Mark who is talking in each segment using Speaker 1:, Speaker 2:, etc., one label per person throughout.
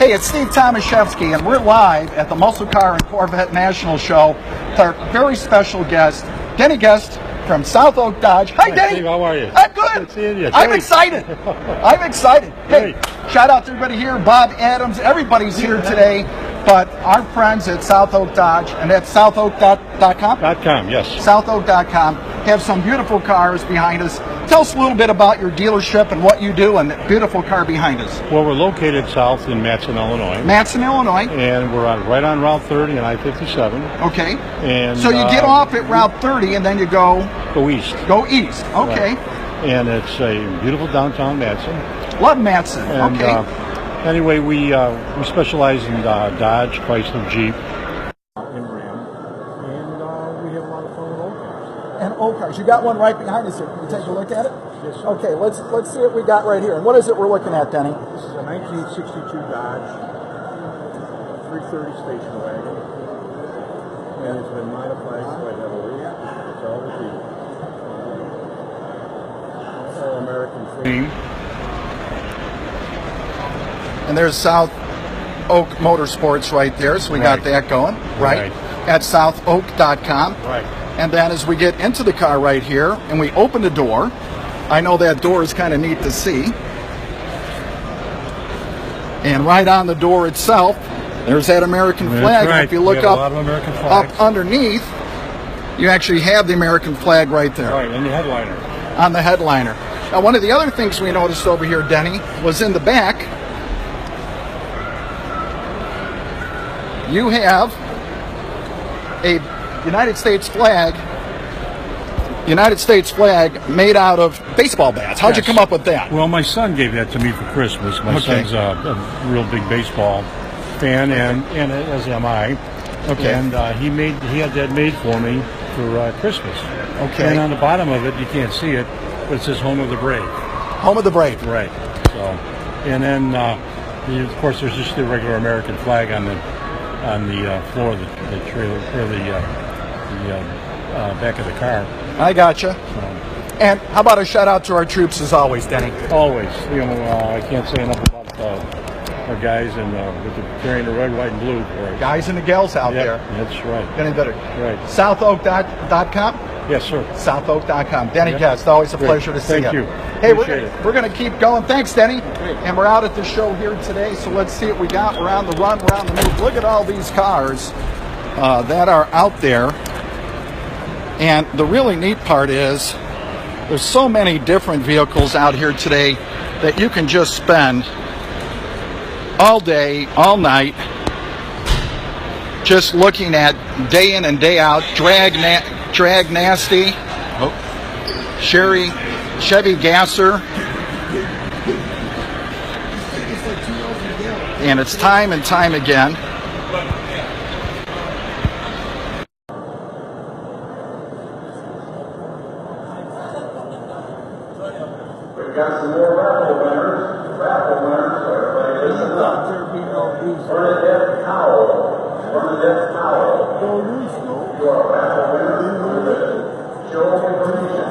Speaker 1: Hey, it's Steve Tomaszewski, and we're live at the Muscle Car and Corvette National Show with our very special guest, Denny Guest from South Oak Dodge. Hi, Denny.
Speaker 2: Steve, how are you?
Speaker 1: I'm good.
Speaker 2: Good seeing you.
Speaker 1: I'm excited. I'm excited. Hey, shout out to everybody here. Bob Adams, everybody's here today. But our friends at South Oak Dodge, and that's southoak.com?
Speaker 2: .com, yes.
Speaker 1: Southoak.com have some beautiful cars behind us. Tell us a little bit about your dealership and what you do and the beautiful car behind us.
Speaker 2: Well, we're located south in Matson, Illinois.
Speaker 1: Matson, Illinois.
Speaker 2: And we're right on Route 30 and I-57.
Speaker 1: Okay.
Speaker 2: And
Speaker 1: so you get off at Route 30 and then you go
Speaker 2: east.
Speaker 1: Go east. Okay.
Speaker 2: Right. And it's a beautiful downtown Matson.
Speaker 1: Love Matson.
Speaker 2: And,
Speaker 1: okay.
Speaker 2: Anyway, we specialize in Dodge, Chrysler, Jeep, and Ram, and we have a lot of fun with old cars.
Speaker 1: And old cars. You got one right behind us here. Can you take a look at it?
Speaker 2: Yes, sir.
Speaker 1: Okay, let's see what we got right here. And what is it we're looking at, Denny?
Speaker 2: This is a 1962 Dodge 330 station wagon, and it's been modified quite heavily. It's all the All-American frame.
Speaker 1: And there's South Oak Motorsports right there, so we got that going, right? At southoak.com.
Speaker 2: Right.
Speaker 1: And then as we get into the car right here, and we open the door, I know that door is kind of neat to see. And right on the door itself, there's that American flag.
Speaker 2: Right.
Speaker 1: If you look
Speaker 2: up
Speaker 1: underneath, you actually have the American flag right there.
Speaker 2: Right, and the headliner.
Speaker 1: On the headliner. Now, one of the other things we noticed over here, Denny, was in the back, you have a United States flag made out of baseball bats. How'd you come up with that?
Speaker 2: Well, my son gave that to me for Christmas. My son's a real big baseball fan, and as am I.
Speaker 1: Okay.
Speaker 2: And he had that made for me for Christmas.
Speaker 1: Okay.
Speaker 2: And on the bottom of it, you can't see it, but it says "Home of the Brave."
Speaker 1: Home of the Brave.
Speaker 2: Right. So, and then of course there's just the regular American flag on the floor of the trailer, or the back of the car.
Speaker 1: I gotcha. And how about a shout out to our troops as always, Denny?
Speaker 2: Always. I can't say enough about our guys and with carrying the red, white, and blue.
Speaker 1: Guys and the gals out there.
Speaker 2: That's right.
Speaker 1: Getting better.
Speaker 2: Right.
Speaker 1: Southoak.com?
Speaker 2: Yes, sir.
Speaker 1: Southoak.com. Denny Guest, always a pleasure to see you.
Speaker 2: Thank you.
Speaker 1: Hey, we're going to keep going. Thanks, Denny. And we're out at the show here today, so let's see what we got. We're on the run, we're on the move. Look at all these cars that are out there. And the really neat part is there's so many different vehicles out here today that you can just spend all day, all night, just looking at day in and day out. Drag Nasty, Chevy Gasser, and it's time and time again.
Speaker 3: We've got some more raffle winners, so everybody listen up. Bernadette Powell. You are a raffle winner for the show information.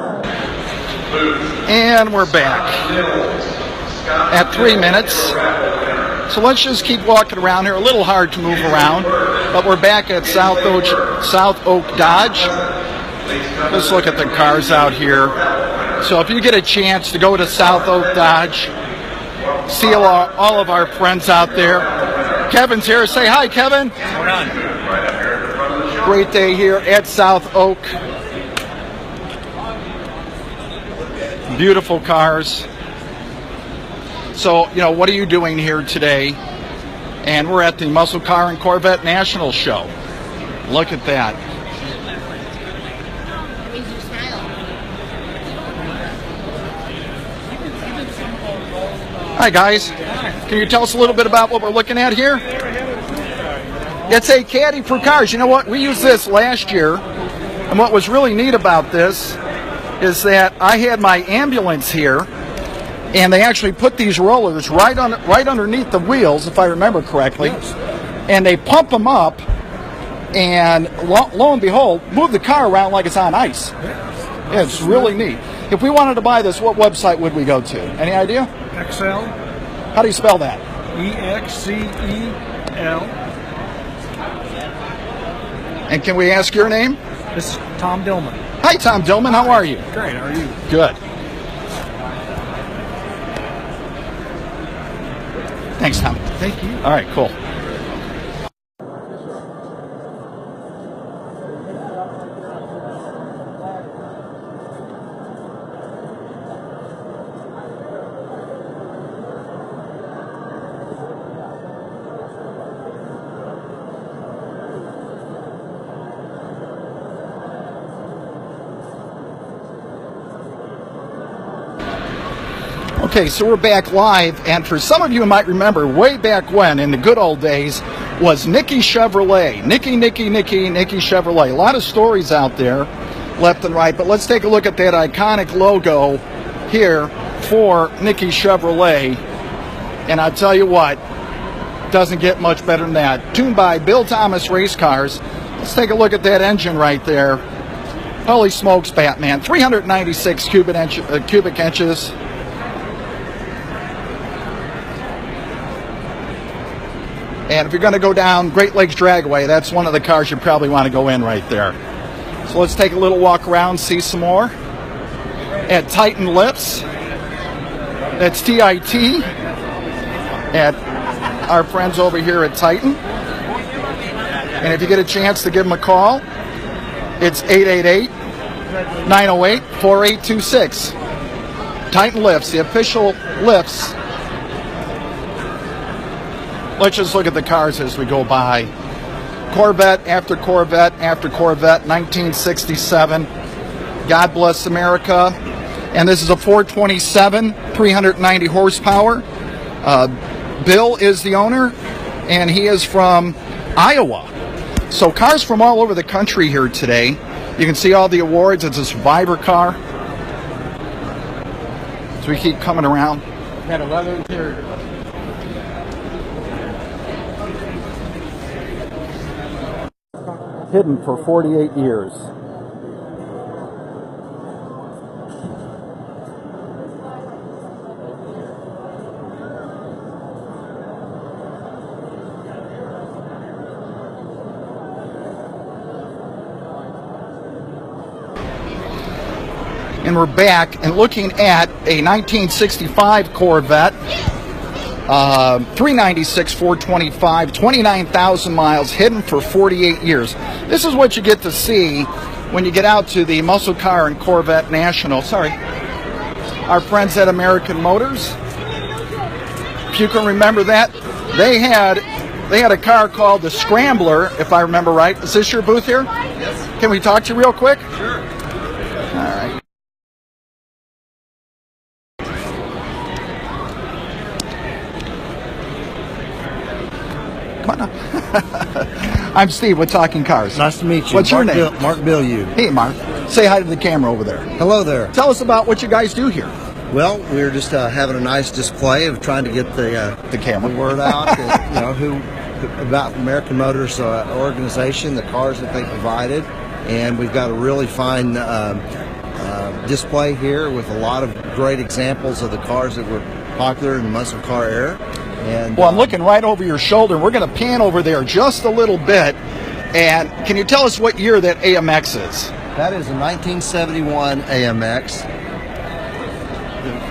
Speaker 1: And we're back at 3 minutes. So let's just keep walking around here. A little hard to move around, but we're back at South Oak Dodge. Let's look at the cars out here. So if you get a chance to go to South Oak Dodge, see all of our friends out there. Kevin's here. Say hi, Kevin.
Speaker 4: Hold on.
Speaker 1: Great day here at South Oak. Beautiful cars. So, what are you doing here today? And we're at the Muscle Car and Corvette National Show. Look at that. Hi, guys. Can you tell us a little bit about what we're looking at here? It's a caddy for cars. You know what? We used this last year. And what was really neat about this is that I had my ambulance here, and they actually put these rollers right underneath the wheels, if I remember correctly, and they pump them up, and lo and behold, move the car around like it's on ice. It's really neat. If we wanted to buy this, what website would we go to? Any idea?
Speaker 4: XL.
Speaker 1: How do you spell that?
Speaker 4: EXCEL.
Speaker 1: And can we ask your name?
Speaker 4: This is Tom Dillman.
Speaker 1: Hi, Tom Dillman. How are you?
Speaker 4: Great, how are you?
Speaker 1: Good. Thanks, Tom.
Speaker 4: Thank you.
Speaker 1: All right, cool. Okay, so we're back live, and for some of you might remember, way back when, in the good old days, was Nicky Chevrolet. Nicky Chevrolet. A lot of stories out there, left and right, but let's take a look at that iconic logo here for Nicky Chevrolet. And I'll tell you what, doesn't get much better than that. Tuned by Bill Thomas Race Cars. Let's take a look at that engine right there. Holy smokes, Batman. 396 cubic inches. And if you're going to go down Great Lakes Dragway, that's one of the cars you probably want to go in right there. So let's take a little walk around, see some more. At Titan Lips, that's TIT, at our friends over here at Titan. And if you get a chance to give them a call, it's 888-908-4826. Titan Lifts, the official lifts. Let's just look at the cars as we go by. Corvette after Corvette after Corvette, 1967. God bless America. And this is a 427, 390 horsepower. Bill is the owner, and he is from Iowa. So cars from all over the country here today. You can see all the awards. It's a Survivor car. So we keep coming around.
Speaker 4: Got a leather interior.
Speaker 1: Hidden for 48 years. And we're back and looking at a 1965 Corvette. 396, 425, 29,000 miles, hidden for 48 years. This is what you get to see when you get out to the Muscle Car and Corvette National. Sorry. Our friends at American Motors. If you can remember that, they had a car called the Scrambler, if I remember right. Is this your booth here? Yes. Can we talk to you real quick? Sure. All right. Come on up. I'm Steve with Talking Cars.
Speaker 5: Nice to meet you.
Speaker 1: What's your name?
Speaker 5: Mark Bilyeu.
Speaker 1: Hey, Mark. Say hi to the camera over there.
Speaker 5: Hello there.
Speaker 1: Tell us about what you guys do here.
Speaker 5: Well, we're just having a nice display of trying to get the
Speaker 1: camera
Speaker 5: word out. About American Motors organization, the cars that they provided, and we've got a really fine display here with a lot of great examples of the cars that were popular in the muscle car era. And,
Speaker 1: well, I'm looking right over your shoulder. We're going to pan over there just a little bit. And can you tell us what year that AMX is?
Speaker 5: That is a 1971 AMX.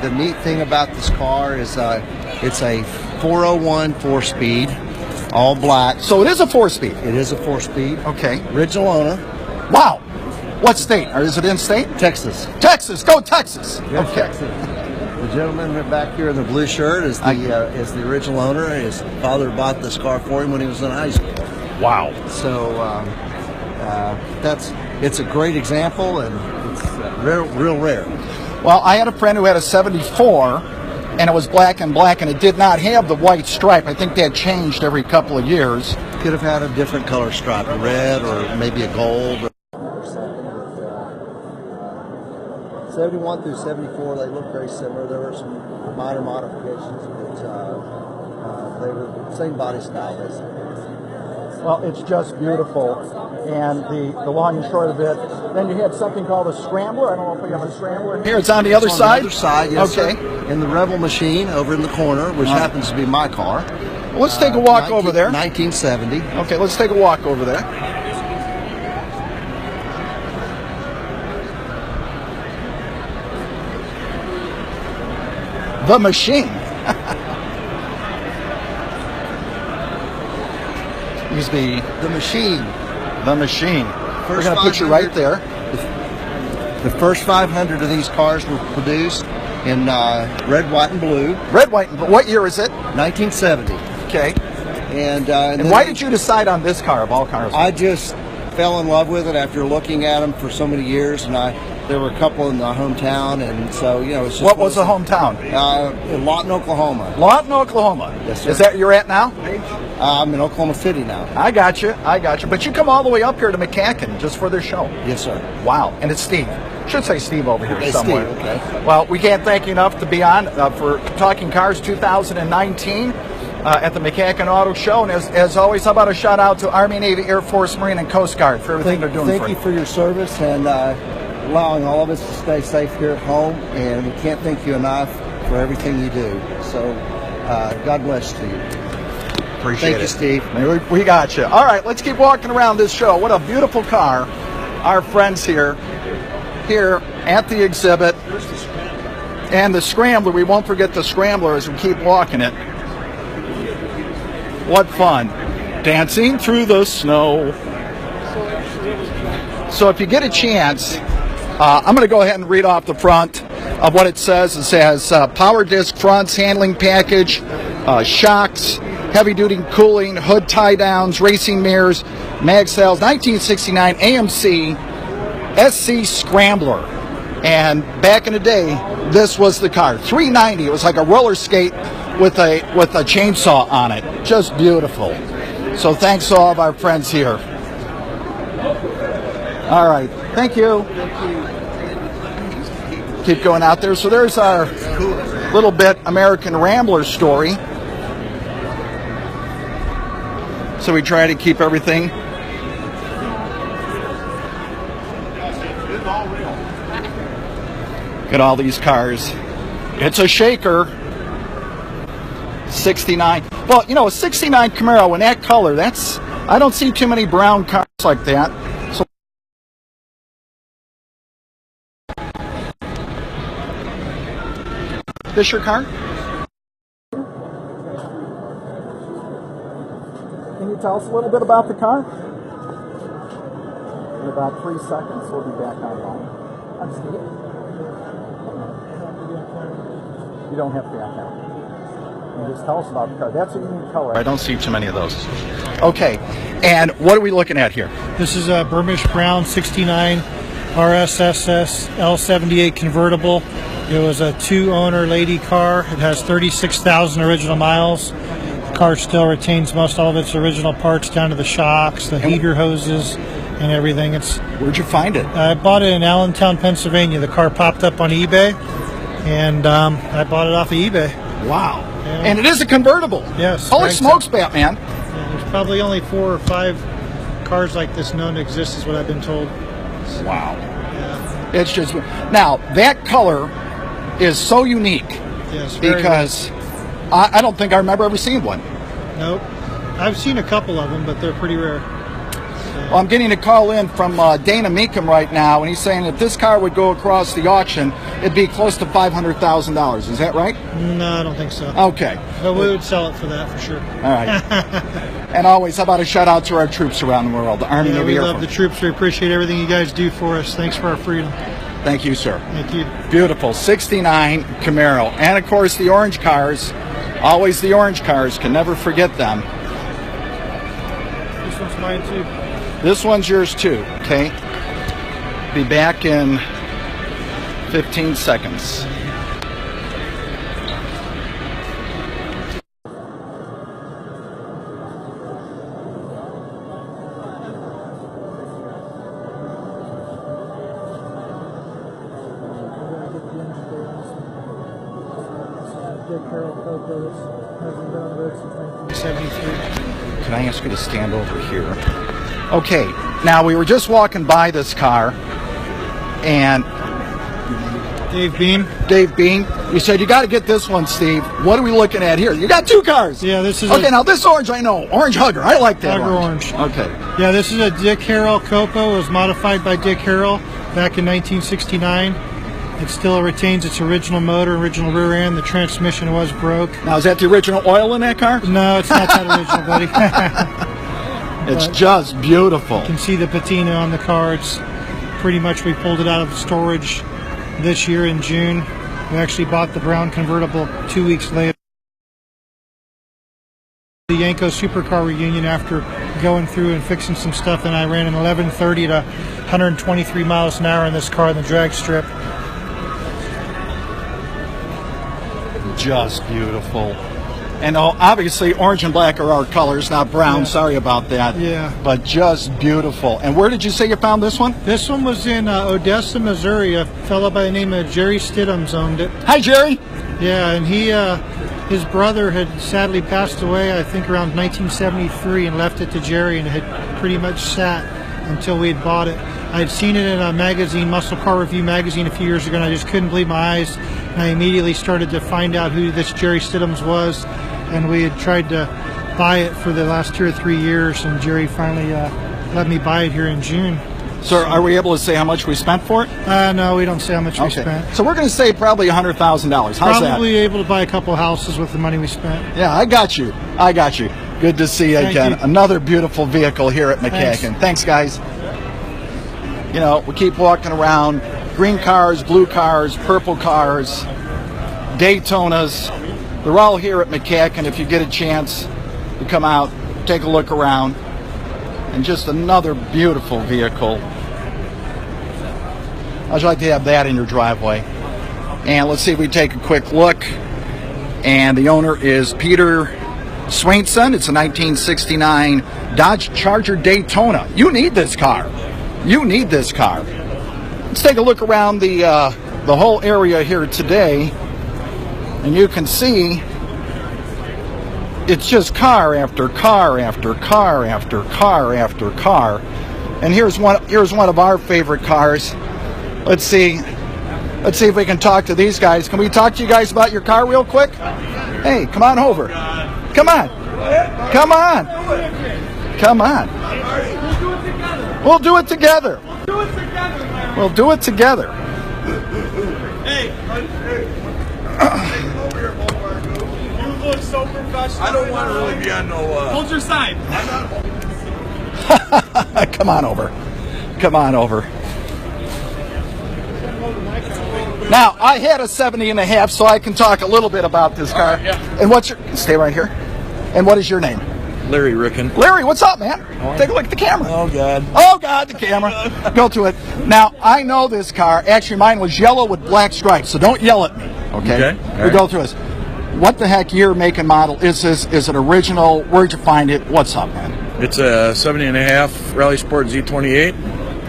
Speaker 5: The neat thing about this car is it's a 401 4-speed, all black.
Speaker 1: So it is a 4-speed?
Speaker 5: It is a 4-speed.
Speaker 1: Okay.
Speaker 5: Original owner.
Speaker 1: Wow. What state? Or is it in state?
Speaker 5: Texas.
Speaker 1: Texas. Go Texas.
Speaker 5: Yes,
Speaker 1: okay.
Speaker 5: Texas. The gentleman back here in the blue shirt is the original owner. His father bought this car for him when he was in high school.
Speaker 1: Wow.
Speaker 5: So it's a great example, and it's real rare.
Speaker 1: Well, I had a friend who had a 74, and it was black and it did not have the white stripe. I think that changed every couple of years.
Speaker 5: Could have had a different color stripe, a red or maybe a gold. 71 through 74, they look very similar. There were some minor modifications, but they were the same body style, basically.
Speaker 1: Well, it's just beautiful. And the long and short of it, then you had something called a scrambler. I don't know if we have a scrambler here. It's on the other side?
Speaker 5: On the other side, yes,
Speaker 1: okay.
Speaker 5: sir. In the Rebel machine over in the corner, which happens to be my car.
Speaker 1: Well, let's take a walk over there.
Speaker 5: 1970.
Speaker 1: Okay, let's take a walk over there. The machine. Excuse me.
Speaker 5: The machine.
Speaker 1: The machine. We're
Speaker 5: First
Speaker 1: going to put you right there.
Speaker 5: The first 500 of these cars were produced in red, white, and blue.
Speaker 1: Red, white, and blue. What year is it?
Speaker 5: 1970.
Speaker 1: Okay.
Speaker 5: And
Speaker 1: why did you decide on this car of all cars?
Speaker 5: I just fell in love with it after looking at them for so many years, and there were a couple in the hometown, and so it's just.
Speaker 1: What was the hometown?
Speaker 5: In Lawton, Oklahoma.
Speaker 1: Lawton, Oklahoma.
Speaker 5: Yes, sir.
Speaker 1: Is that where you're at now?
Speaker 5: I'm in Oklahoma City now.
Speaker 1: I got you. But you come all the way up here to MCACN just for this show.
Speaker 5: Yes, sir.
Speaker 1: Wow. And it's Steve. Should say Steve over here
Speaker 5: Okay,
Speaker 1: somewhere.
Speaker 5: Steve, okay.
Speaker 1: Well, we can't thank you enough to be on for Talking Cars 2019 at the MCACN Auto Show. And as always, how about a shout out to Army, Navy, Air Force, Marine, and Coast Guard for everything they're doing
Speaker 5: Thank
Speaker 1: for
Speaker 5: you for your service and allowing all of us to stay safe here at home. And we can't thank you enough for everything you do. So God bless to you.
Speaker 1: Appreciate
Speaker 5: Thank
Speaker 1: it.
Speaker 5: you, Steve.
Speaker 1: We got you. All right, let's keep walking around this show. What a beautiful car. Our friends here at the exhibit. And the Scrambler, we won't forget the Scrambler as we keep walking it. What fun. Dancing through the snow. So if you get a chance, I'm going to go ahead and read off the front of what it says. It says power disc fronts, handling package, shocks, heavy-duty cooling, hood tie-downs, racing mirrors, mag sails, 1969 AMC SC Scrambler. And back in the day, this was the car. $390. It was like a roller skate with a chainsaw on it. Just beautiful. So thanks to all of our friends here. All right. Thank you. Keep going out there. So there's our little bit American Rambler story. So we try to keep everything. Look at all these cars. It's a shaker. 69. Well, a 69 Camaro in that color, I don't see too many brown cars like that. So this your car? Can you tell us a little bit about the car? In about 3 seconds, we'll be back online. I'm Steve. You don't have to be on camera. And just tell us about the car. That's a unique color. I don't see too many of those. Okay, and what are we looking at here?
Speaker 6: This is a Burmish Brown 69 RSSS L78 convertible. It was a 2-owner lady car. It has 36,000 original miles. The car still retains most all of its original parts down to the shocks, the heater hoses, and everything.
Speaker 1: Where'd you find it?
Speaker 6: I bought it in Allentown, Pennsylvania. The car popped up on eBay, and I bought it off of eBay.
Speaker 1: Wow.
Speaker 6: Yeah.
Speaker 1: And it is a convertible.
Speaker 6: Yes.
Speaker 1: Holy smokes, Batman.
Speaker 6: Yeah, there's probably only 4 or 5 cars like this known to exist, is what I've been told.
Speaker 1: Wow.
Speaker 6: Yeah.
Speaker 1: It's just... Now, that color is so unique.
Speaker 6: Yes, very
Speaker 1: because I don't think I remember ever seeing one.
Speaker 6: Nope. I've seen a couple of them, but they're pretty rare.
Speaker 1: Well, I'm getting a call in from Dana Meekum right now, and he's saying if this car would go across the auction, it'd be close to $500,000. Is that right?
Speaker 6: No, I don't think so.
Speaker 1: Okay.
Speaker 6: But we would sell it for that, for sure.
Speaker 1: All right. And always, how about a shout out to our troops around the world, the Army,
Speaker 6: Yeah,
Speaker 1: Navy,
Speaker 6: we
Speaker 1: Air
Speaker 6: love
Speaker 1: Force.
Speaker 6: the troops. We appreciate everything you guys do for us. Thanks for our freedom.
Speaker 1: Thank you, sir.
Speaker 6: Thank you.
Speaker 1: Beautiful 69 Camaro. And, of course, the orange cars. Always the orange cars. Can never forget them.
Speaker 6: This one's mine, too.
Speaker 1: This one's yours, too. Okay? Be back in 15 seconds. can I ask you to stand over here? Okay, now we were just walking by this car, and
Speaker 6: Dave Beam.
Speaker 1: Dave Beam, you said you got to get this one, Steve. What are we looking at here? You got two cars.
Speaker 6: Yeah, this is
Speaker 1: okay. Now this orange, I know, orange hugger. I like that
Speaker 6: Hugger orange.
Speaker 1: Okay.
Speaker 6: Yeah, this is a Dick Harrell Copo. It was modified by Dick Harrell back in 1969. It still retains its original motor, original rear end. The transmission was broke.
Speaker 1: Now, is that the original oil in that car?
Speaker 6: No, it's not that original, buddy.
Speaker 1: It's just beautiful.
Speaker 6: You can see the patina on the car. It's pretty much, we pulled it out of storage this year in June. We actually bought the brown convertible 2 weeks later. The Yanko Supercar reunion, after going through and fixing some stuff, and I ran an 1130 to 123 miles an hour in this car in the drag strip.
Speaker 1: Just beautiful. And obviously orange and black are our colors, not brown.
Speaker 6: Yeah.
Speaker 1: Sorry about that.
Speaker 6: Yeah.
Speaker 1: But just beautiful. And where did you say you found this one?
Speaker 6: This one was in Odessa, Missouri. A fellow by the name of Jerry Stidham's owned it.
Speaker 1: Hi, Jerry.
Speaker 6: Yeah, and his brother had sadly passed away, I think around 1973, and left it to Jerry, and it had pretty much sat until we had bought it. I had seen it in a magazine, Muscle Car Review magazine, a few years ago, and I just couldn't believe my eyes. And I immediately started to find out who this Jerry Stidham's was, and we had tried to buy it for the last 2 or 3 years, and Jerry finally let me buy it here in June.
Speaker 1: So are we able to say how much we spent for it?
Speaker 6: No, we don't say how much we spent.
Speaker 1: So we're going to say probably $100,000. How's
Speaker 6: Probably
Speaker 1: that?
Speaker 6: able to buy a couple houses with the money we spent.
Speaker 1: Yeah, I got you. I got you. Good to see you
Speaker 6: Thank
Speaker 1: again.
Speaker 6: you.
Speaker 1: Another beautiful vehicle here at MCACN. Thanks, guys. You know, we keep walking around. Green cars, blue cars, purple cars, Daytonas. They're all here at MCACN. If you get a chance to come out, take a look around. And just another beautiful vehicle. I'd like to have that in your driveway. And let's see if we take a quick look. And the owner is Peter Swainson. It's a 1969 Dodge Charger Daytona. You need this car. You need this car. Let's take a look around the whole area here today. And you can see it's just car after car after car after car after car. And here's one of our favorite cars. Let's see if we can talk to these guys. Can we talk to you guys about your car real quick? Hey, come on over. Come on. Come on. Come on. We'll do it together. We'll do it together.
Speaker 7: Hey. You look so professional. I don't want to really be on no... Hold your side.
Speaker 1: Come on over. Come on over. Now, I had a 70 and a half, so I can talk a little bit about this car.
Speaker 7: Right, yeah.
Speaker 1: And what's your... Stay right here. And what is your name?
Speaker 7: Larry Ricken.
Speaker 1: Larry, what's up, man? Take a look at the camera.
Speaker 7: Oh, God.
Speaker 1: Oh, God, the camera. Go to it. Now, I know this car. Actually, mine was yellow with black stripes, so don't yell at me, okay?
Speaker 7: Okay, all
Speaker 1: We
Speaker 7: right.
Speaker 1: go through this. What the heck year, make, and model is this? Is it original? Where'd you find it? What's up, man?
Speaker 7: It's a 70 and a half Rally Sport Z28.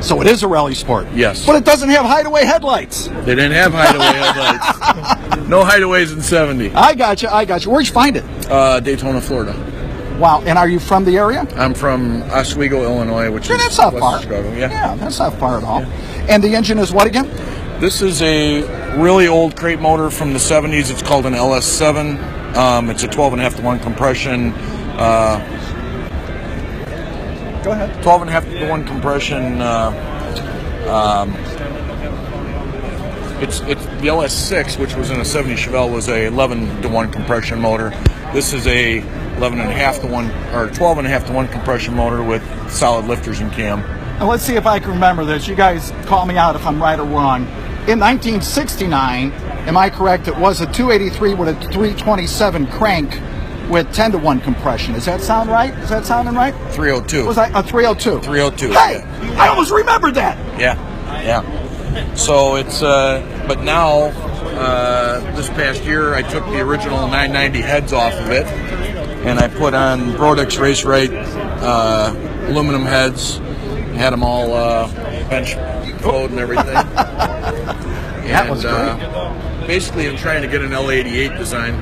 Speaker 1: So it is a Rally Sport.
Speaker 7: Yes.
Speaker 1: But it doesn't have hideaway headlights.
Speaker 7: They didn't have hideaway headlights. No hideaways in 70.
Speaker 1: I got you. Where'd you find it?
Speaker 7: Daytona, Florida.
Speaker 1: Wow. And are you from the area?
Speaker 7: I'm from Oswego, Illinois, which
Speaker 1: Yeah,
Speaker 7: is
Speaker 1: that's not
Speaker 7: west
Speaker 1: far.
Speaker 7: of Chicago. Yeah.
Speaker 1: That's not far at all. And the engine is what again?
Speaker 7: This is a really old crate motor from the 70s. It's called an LS7. It's a 12.5 to 1 compression.
Speaker 1: Go ahead.
Speaker 7: 12.5 to 1 compression. It's the LS6, which was in a 70 Chevelle, was a 11 to 1 compression motor. This is a 11.5 to 1 or 12.5 to 1 compression motor with solid lifters and cam.
Speaker 1: And let's see if I can remember this. You guys call me out if I'm right or wrong. In 1969, am I correct? It was a 283 with a 327 crank with 10 to 1 compression. Does that sound right? Is that sounding right?
Speaker 7: 302.
Speaker 1: Was I a 302?
Speaker 7: 302.
Speaker 1: Hey,
Speaker 7: Yeah.
Speaker 1: I almost remembered that.
Speaker 7: Yeah. So it's, but now, this past year, I took the original 990 heads off of it, and I put on Brodex Race Right aluminum heads, had them all bench flowed and everything.
Speaker 1: That was great.
Speaker 7: Basically, I'm trying to get an L88 design.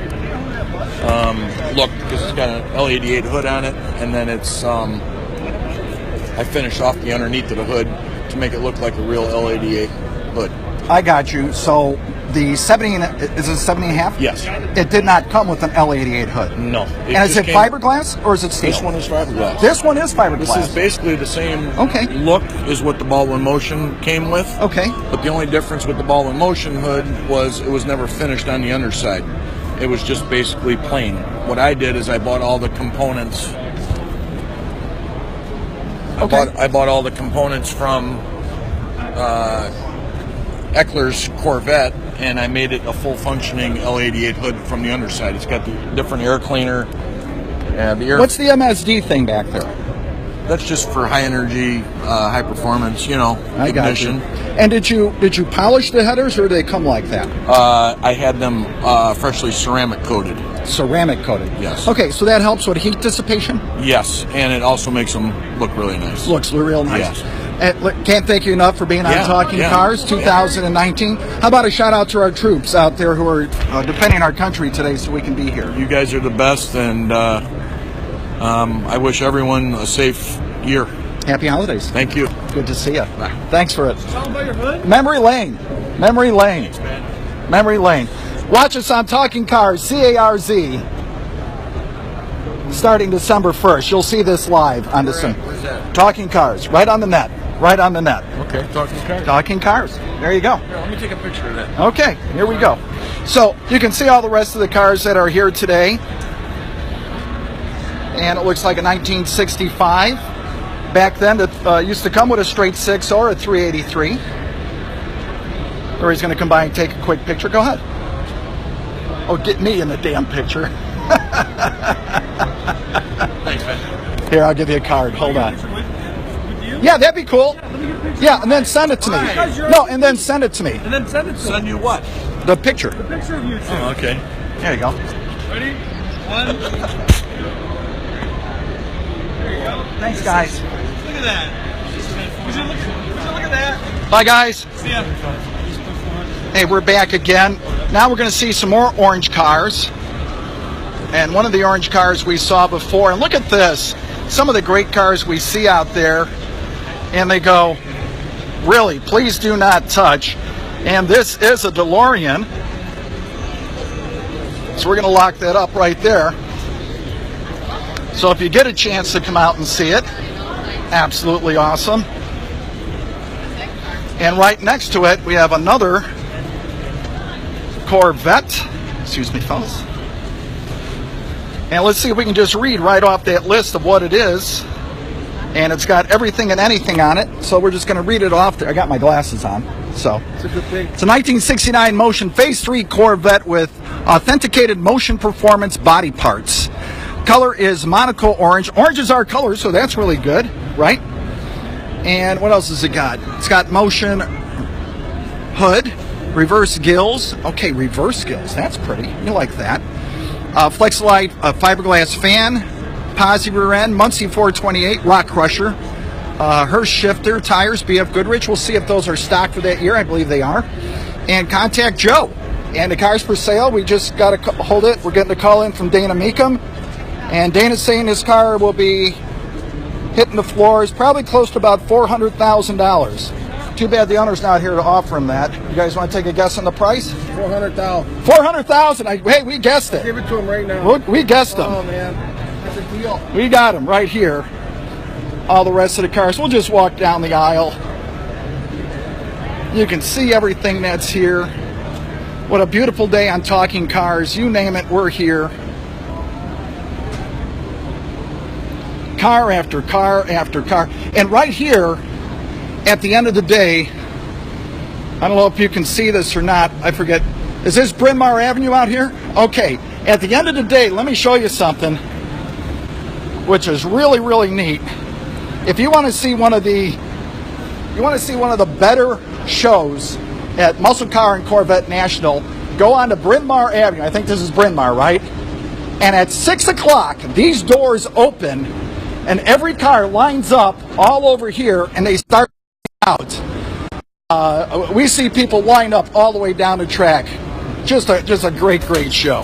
Speaker 7: look, because it's got an L88 hood on it, and then it's I finished off the underneath of the hood to make it look like a real L88 hood.
Speaker 1: I got you. So the 70, is it 70.5?
Speaker 7: Yes.
Speaker 1: It did not come with an L88 hood.
Speaker 7: No.
Speaker 1: And is it fiberglass or is it steel?
Speaker 7: This one is fiberglass.
Speaker 1: This one is fiberglass.
Speaker 7: This is basically the same
Speaker 1: Okay.
Speaker 7: look as what the Baldwin Motion came with.
Speaker 1: Okay.
Speaker 7: But the only difference with the Baldwin Motion hood was it was never finished on the underside. It was just basically plain. What I did is I bought all the components.
Speaker 1: Okay.
Speaker 7: I bought all the components from Eckler's Corvette, and I made it a full functioning L88 hood from the underside. It's got the different air cleaner. And the air.
Speaker 1: What's the MSD thing back there?
Speaker 7: That's just for high energy, high performance,
Speaker 1: I got you.
Speaker 7: ignition.
Speaker 1: And did you polish the headers or do they come like that?
Speaker 7: I had them freshly ceramic coated.
Speaker 1: Ceramic coated.
Speaker 7: Yes.
Speaker 1: Okay, so that helps with heat dissipation?
Speaker 7: Yes, and it also makes them look really nice.
Speaker 1: Looks real nice.
Speaker 7: Yes.
Speaker 1: And can't thank you enough for being on Talking Cars 2019. How about a shout out to our troops out there who are defending our country today so we can be here?
Speaker 7: You guys are the best, and I wish everyone a safe year.
Speaker 1: Happy holidays.
Speaker 7: Thank you.
Speaker 1: Good to see you.
Speaker 7: Bye.
Speaker 1: Thanks for it. Memory Lane. Memory Lane. Memory Lane. Watch us on Talking Cars, CARZ, starting December 1st. You'll see this live on December.
Speaker 7: Where's that?
Speaker 1: Talking Cars, right on the net. Right on the net.
Speaker 7: Okay, Talking Cars.
Speaker 1: Talking Cars. There you go.
Speaker 7: Here, let me take a picture of that.
Speaker 1: Okay, here we go. So you can see all the rest of the cars that are here today. And it looks like a 1965. Back then, it used to come with a straight 6 or a 383. Or he's going to come by and take a quick picture. Go ahead. Oh, get me in the damn picture.
Speaker 7: Thanks, man.
Speaker 1: Here, I'll give you a card. Hold on. Yeah, that'd be cool. Yeah, and then send it to me. No, and then send it to me.
Speaker 4: And then send it to
Speaker 7: Send you what?
Speaker 1: The picture.
Speaker 4: the picture of you two.
Speaker 7: Oh, okay.
Speaker 1: There you go.
Speaker 4: Ready? One. There you go.
Speaker 1: Thanks, guys.
Speaker 4: Look at that. Would you look at that?
Speaker 1: Bye, guys.
Speaker 4: See ya.
Speaker 1: Hey, we're back again. Now we're going to see some more orange cars. And one of the orange cars we saw before. And look at this. Some of the great cars we see out there. And they go, really, please do not touch. And this is a DeLorean. So we're going to lock that up right there. So if you get a chance to come out and see it, absolutely awesome. And right next to it, we have another Corvette. Excuse me, fellas. And let's see if we can just read right off that list of what it is. And it's got everything and anything on it. So we're just going to read it off there. I got my glasses on. So
Speaker 4: It's a good thing.
Speaker 1: it's a 1969 Motion Phase 3 Corvette with authenticated motion performance body parts. Color is Monaco orange. Orange is our color, so that's really good, right? And what else has it got? It's got motion hood, reverse gills. Okay, reverse gills. That's pretty. You like that. Flexolite fiberglass fan, posi rear end, Muncie 428, rock crusher, Hirsch shifter, tires, BF Goodrich. We'll see if those are stock for that year. I believe they are. And contact Joe. And the car's for sale. We just got to hold it. We're getting a call in from Dana Meekum. And Dana's saying his car will be hitting the floors probably close to about $400,000. Too bad the owner's not here to offer him that. You guys want to take a guess on the price?
Speaker 4: $400,000.
Speaker 1: $400,000. Hey, we guessed it.
Speaker 4: Give it to him right now.
Speaker 1: We guessed him.
Speaker 4: Oh man, that's a deal.
Speaker 1: We got him right here. All the rest of the cars. We'll just walk down the aisle. You can see everything that's here. What a beautiful day on Talking Cars. You name it, we're here. Car after car after car. And right here, at the end of the day, I don't know if you can see this or not. I forget. Is this Bryn Mawr Avenue out here? Okay. At the end of the day, let me show you something, which is really, really neat. If you want to see one of the better shows at Muscle Car and Corvette National, go on to Bryn Mawr Avenue. I think this is Bryn Mawr, right? And at 6 o'clock, these doors open, and every car lines up all over here, and they start out. We see people line up all the way down the track. Just a great, great show.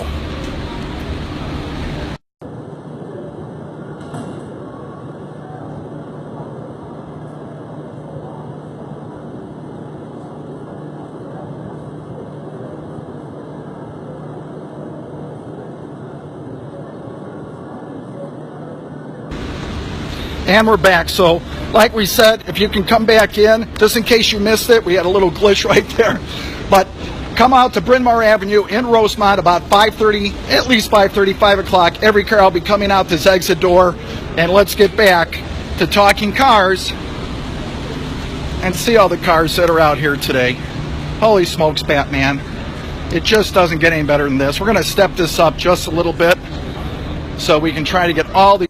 Speaker 1: And we're back. So, like we said, if you can come back in, just in case you missed it, we had a little glitch right there. But come out to Bryn Mawr Avenue in Rosemont about 5:30, at least 5:30, 5 o'clock. Every car will be coming out this exit door. And let's get back to talking cars and see all the cars that are out here today. Holy smokes, Batman. It just doesn't get any better than this. We're going to step this up just a little bit so we can try to get all the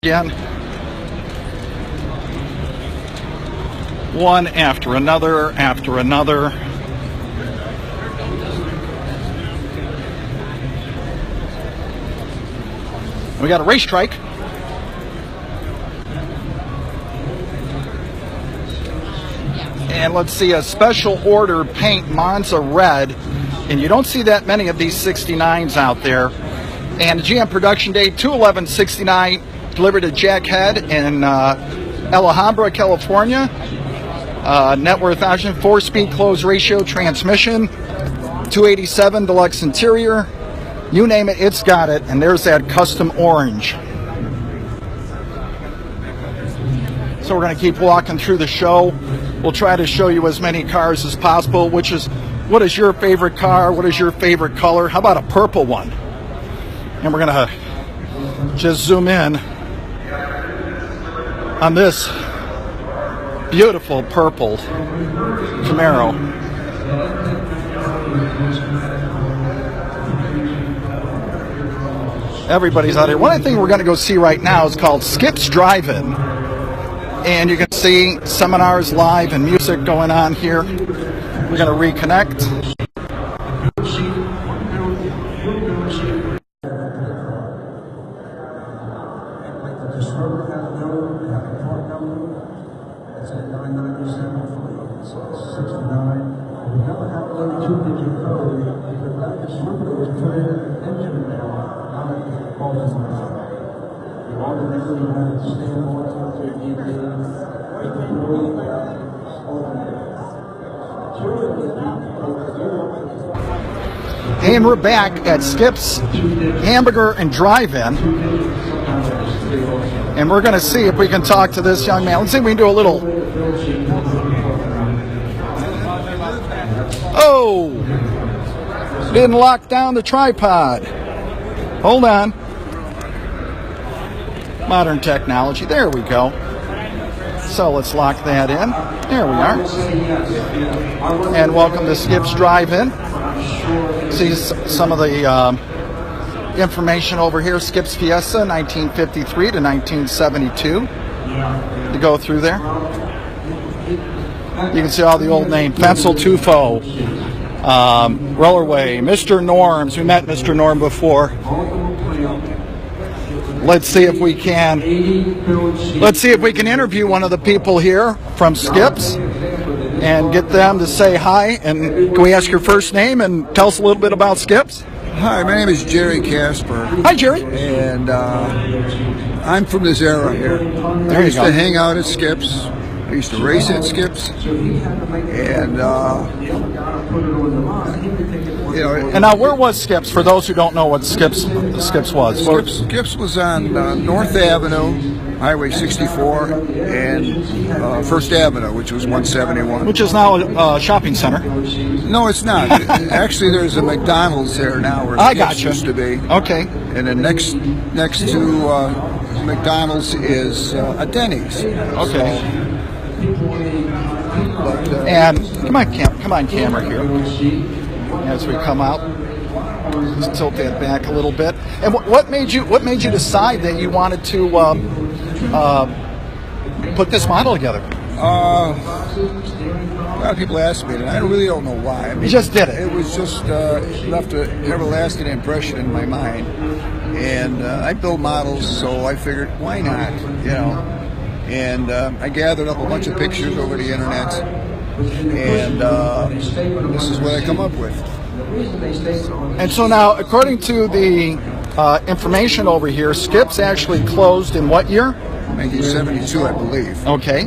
Speaker 1: again, one after another after another. We got a race trike. And let's see, a special order paint Monza red, and you don't see that many of these 69s out there. And GM production date 2/11/69. Delivered to Jack Head in Alhambra, California. Net worth option, 4-speed closed ratio transmission, 287 deluxe interior. You name it, it's got it. And there's that custom orange. So we're going to keep walking through the show. We'll try to show you as many cars as possible. What is your favorite car? What is your favorite color? How about a purple one? And we're going to just zoom in on this beautiful purple Camaro. Everybody's out here. One thing we're going to go see right now is called Skip's Drive-In. And you can see seminars live and music going on here. We're going to reconnect. And we're back at Skip's Hamburger and Drive-In. And we're going to see if we can talk to this young man. Let's see if we can do a little... Oh! Didn't lock down the tripod. Hold on. Modern technology. There we go. So let's lock that in. There we are. And welcome to Skip's Drive-In. See some of the information over here. Skip's Fiesta, 1953 to 1972. To go through there. You can see all the old names. Pencil Tufo, Rollerway, Mr. Norms. We met Mr. Norm before. Let's see if we can. Let's see if we can interview one of the people here from Skip's and get them to say hi. And can we ask your first name and tell us a little bit about Skip's?
Speaker 8: Hi, my name is Jerry Casper.
Speaker 1: Hi, Jerry.
Speaker 8: And I'm from this era here. I used to hang out at Skip's. I used to race at Skip's. And, you know.
Speaker 1: And now, where was Skip's, for those who don't know what Skip's was?
Speaker 8: Skip's was on North Avenue, Highway 64, and First Avenue, which was 171.
Speaker 1: Which is now a shopping center.
Speaker 8: No, it's not. Actually, there's a McDonald's there now where Skip's used to be.
Speaker 1: Okay.
Speaker 8: And then next to McDonald's is a Denny's.
Speaker 1: Okay. And come on, camera here. As we come out, just tilt that back a little bit. And what made you decide that you wanted to put this model together?
Speaker 8: A lot of people ask me, and I really don't know why. I mean,
Speaker 1: you just did it.
Speaker 8: It was just left an everlasting impression in my mind. And I build models, so I figured, why not? You know. And I gathered up a bunch of pictures over the internet, and this is what I come up with.
Speaker 1: And so now, according to the information over here, Skip's actually closed in what year?
Speaker 8: 1972, I believe.
Speaker 1: Okay.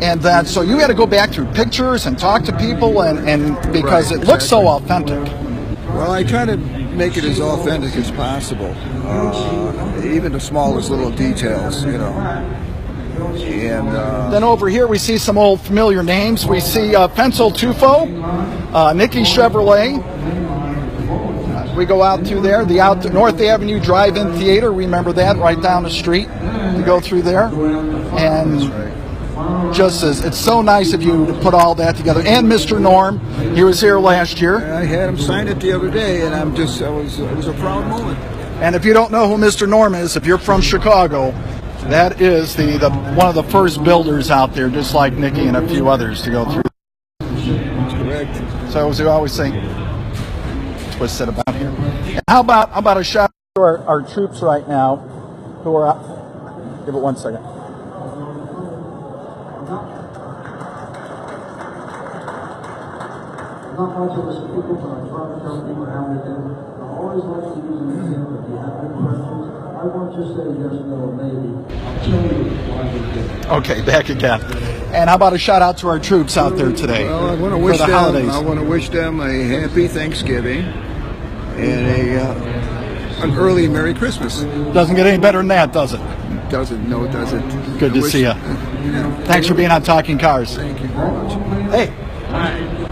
Speaker 1: And then, so you had to go back through pictures and talk to people, and because it looks so authentic.
Speaker 8: Well, I try to make it as authentic as possible. even the smallest little details, you know. And
Speaker 1: then over here we see some old familiar names. We see Pencil Tufo, Nicky Chevrolet. We go out through there, the North Avenue Drive-In Theater. Remember that, right down the street. You go through there, and just as it's so nice of you to put all that together. And Mr. Norm, he was here last year.
Speaker 8: I had him sign it the other day, and it was a proud moment.
Speaker 1: And if you don't know who Mr. Norm is, if you're from Chicago, that is the one of the first builders out there, just like Nicky and a few others to go through.
Speaker 8: That's correct.
Speaker 1: So as we always say, what's said about here. And how about a shout out to our troops right now who are out. Give it 1 second.
Speaker 9: Not much of us people, but I try to tell people how they do. I always like to use an example. If you have any questions, I won't just say yes, no, or maybe. I'll tell you why we did it.
Speaker 1: Okay, back again. And how about a shout out to our troops out there today?
Speaker 8: Well, I want to wish them a happy Thanksgiving and an early Merry Christmas.
Speaker 1: Doesn't get any better than that, does it?
Speaker 8: Doesn't. No, it doesn't.
Speaker 1: Good to see you. Thanks for being on Talking Cars.
Speaker 8: Thank you very much.
Speaker 1: Hey.
Speaker 10: I'm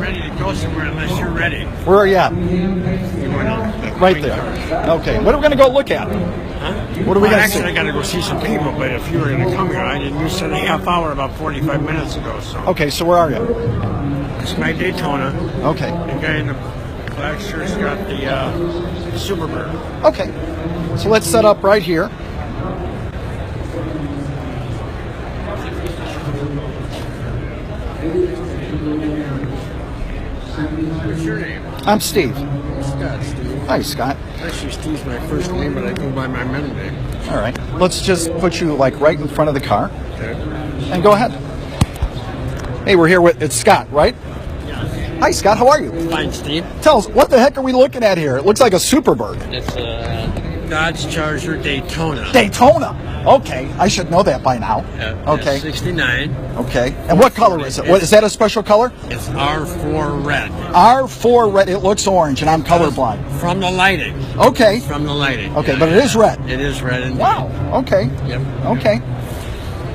Speaker 10: ready to go somewhere unless you're ready.
Speaker 1: Where are you at? Right there. Okay. What are we going to go look at?
Speaker 10: Huh?
Speaker 1: What are we going to see?
Speaker 10: Actually, I got to go see some people, but if you were going to come here, I didn't. You said a half hour about 45 minutes ago. So.
Speaker 1: Okay, so where are you?
Speaker 10: It's my Daytona.
Speaker 1: Okay.
Speaker 10: The guy in the black shirt's got the Superbird.
Speaker 1: Okay. So let's set up right here.
Speaker 10: What's your name?
Speaker 1: I'm Steve.
Speaker 10: Scott, Steve.
Speaker 1: Hi, Scott.
Speaker 10: Actually, Steve's my first name, but I go by my middle name.
Speaker 1: All right. Let's just put you like right in front of the car.
Speaker 10: Okay.
Speaker 1: And go ahead. Hey, we're here with, it's Scott, right?
Speaker 10: Yes.
Speaker 1: Hi, Scott. How are you?
Speaker 10: Fine, Steve.
Speaker 1: Tell us, what the heck are we looking at here? It looks like a Superbird.
Speaker 10: It's a Dodge Charger Daytona.
Speaker 1: Daytona. Okay. I should know that by now. Okay.
Speaker 10: 69.
Speaker 1: Okay. And what color is it? What, is that a special color?
Speaker 10: It's R4 red.
Speaker 1: R4 red. It looks orange, and I'm colorblind.
Speaker 10: From the lighting.
Speaker 1: Okay.
Speaker 10: From the lighting.
Speaker 1: Okay,
Speaker 10: yeah,
Speaker 1: but it is red.
Speaker 10: It is red indeed.
Speaker 1: Wow. Okay.
Speaker 10: Yep.
Speaker 1: Okay.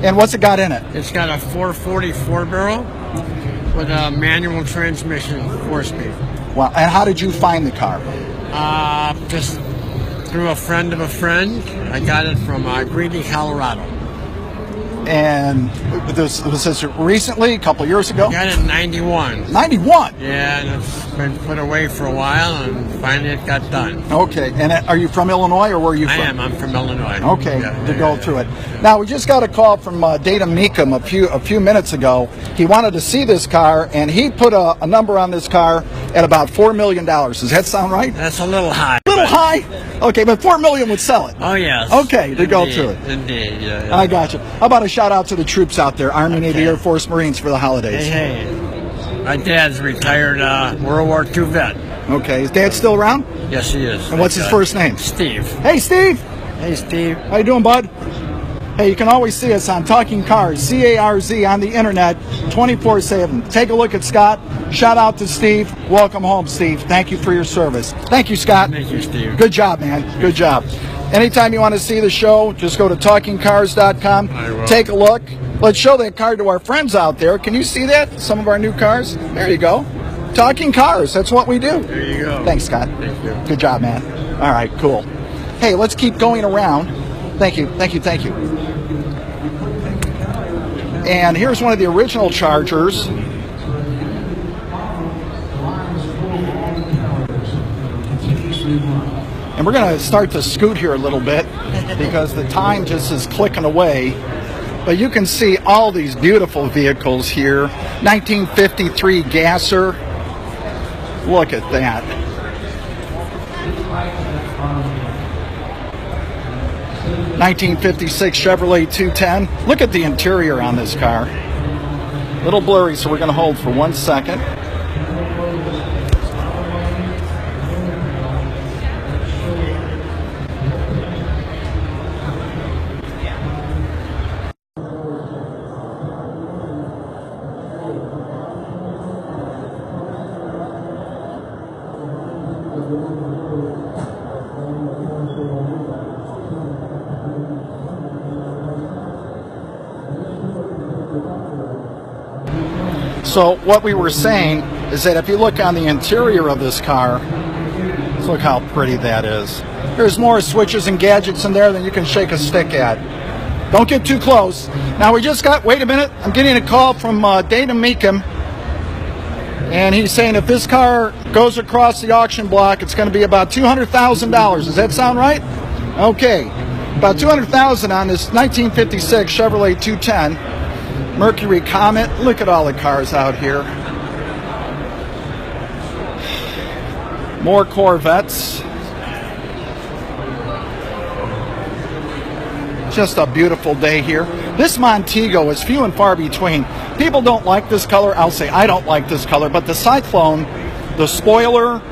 Speaker 1: And what's it got in it?
Speaker 10: It's got a 444 barrel with a manual transmission, 4-speed.
Speaker 1: Wow. And how did you find the car?
Speaker 10: Just through a friend of a friend. I got it from Greeley, Colorado.
Speaker 1: And was this recently, a couple years ago?
Speaker 10: I got it in 91.
Speaker 1: 91?
Speaker 10: Yeah, and it's been put away for a while, and finally it got done.
Speaker 1: Okay. And are you from Illinois, or where are you from?
Speaker 10: I'm from Illinois.
Speaker 1: Okay, to go through it. Now, we just got a call from Data Meekum a few minutes ago. He wanted to see this car, and he put a number on this car at about $4 million. Does that sound right?
Speaker 10: That's a little high.
Speaker 1: A little high? Okay, but $4 million would sell it.
Speaker 10: Oh, yes.
Speaker 1: Okay, to go through it.
Speaker 10: Indeed, yeah.
Speaker 1: I got you. How about a shout out to the troops out there, Army, Navy, Air Force, Marines, for the holidays?
Speaker 10: Hey. My dad's a retired World War II vet.
Speaker 1: Okay, is Dad still around?
Speaker 10: Yes, he is.
Speaker 1: And what's his first name?
Speaker 10: Steve.
Speaker 1: Hey, Steve.
Speaker 10: Hey, Steve.
Speaker 1: How you doing, bud? Hey, you can always see us on Talking Cars, CARZ, on the internet, 24/7. Take a look at Scott. Shout out to Steve. Welcome home, Steve. Thank you for your service. Thank you, Scott.
Speaker 10: Thank you, Steve.
Speaker 1: Good job, man. Good job. Anytime you want to see the show, just go to TalkingCARZ.com.
Speaker 10: I will.
Speaker 1: Take a look. Let's show that car to our friends out there. Can you see that? Some of our new cars. There you go. Talking Cars. That's what we do.
Speaker 10: There you go.
Speaker 1: Thanks, Scott.
Speaker 10: Thank you.
Speaker 1: Good job, man. All right, cool. Hey, let's keep going around. Thank you, thank you, thank you. And here's one of the original Chargers. And we're going to start to scoot here a little bit because the time just is clicking away. But you can see all these beautiful vehicles here. 1953 Gasser. Look at that. '56 Chevrolet 210. Look at the interior on this car. A little blurry, so we're going to hold for 1 second. So what we were saying is that if you look on the interior of this car, let's look how pretty that is. There's more switches and gadgets in there than you can shake a stick at. Don't get too close. Now we just got, wait a minute, I'm getting a call from Dana Meekum, and he's saying if this car goes across the auction block, it's going to be about $200,000. Does that sound right? Okay, about $200,000 on this 1956 Chevrolet 210 Mercury Comet. Look at all the cars out here. More Corvettes. Just a beautiful day here. This Montego is few and far between. People don't like this color. I'll say I don't like this color, but the Cyclone, the spoiler,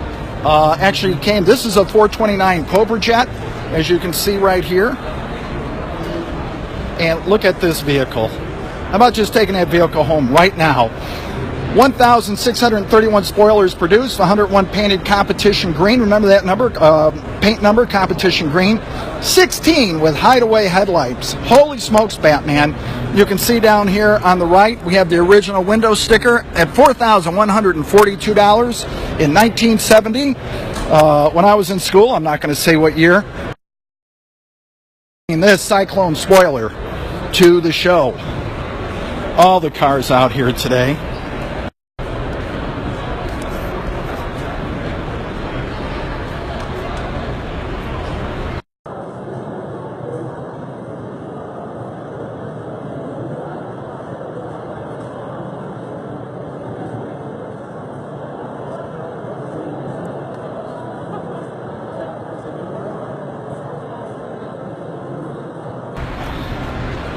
Speaker 1: actually came. This is a 429 Cobra Jet, as you can see right here. And look at this vehicle. How about just taking that vehicle home right now? 1,631 spoilers produced, 101 painted competition green. Remember that number, paint number, competition green. 16 with hideaway headlights. Holy smokes, Batman. You can see down here on the right, we have the original window sticker at $4,142 in 1970. When I was in school, I'm not going to say what year. This Cyclone spoiler to the show. All the cars out here today.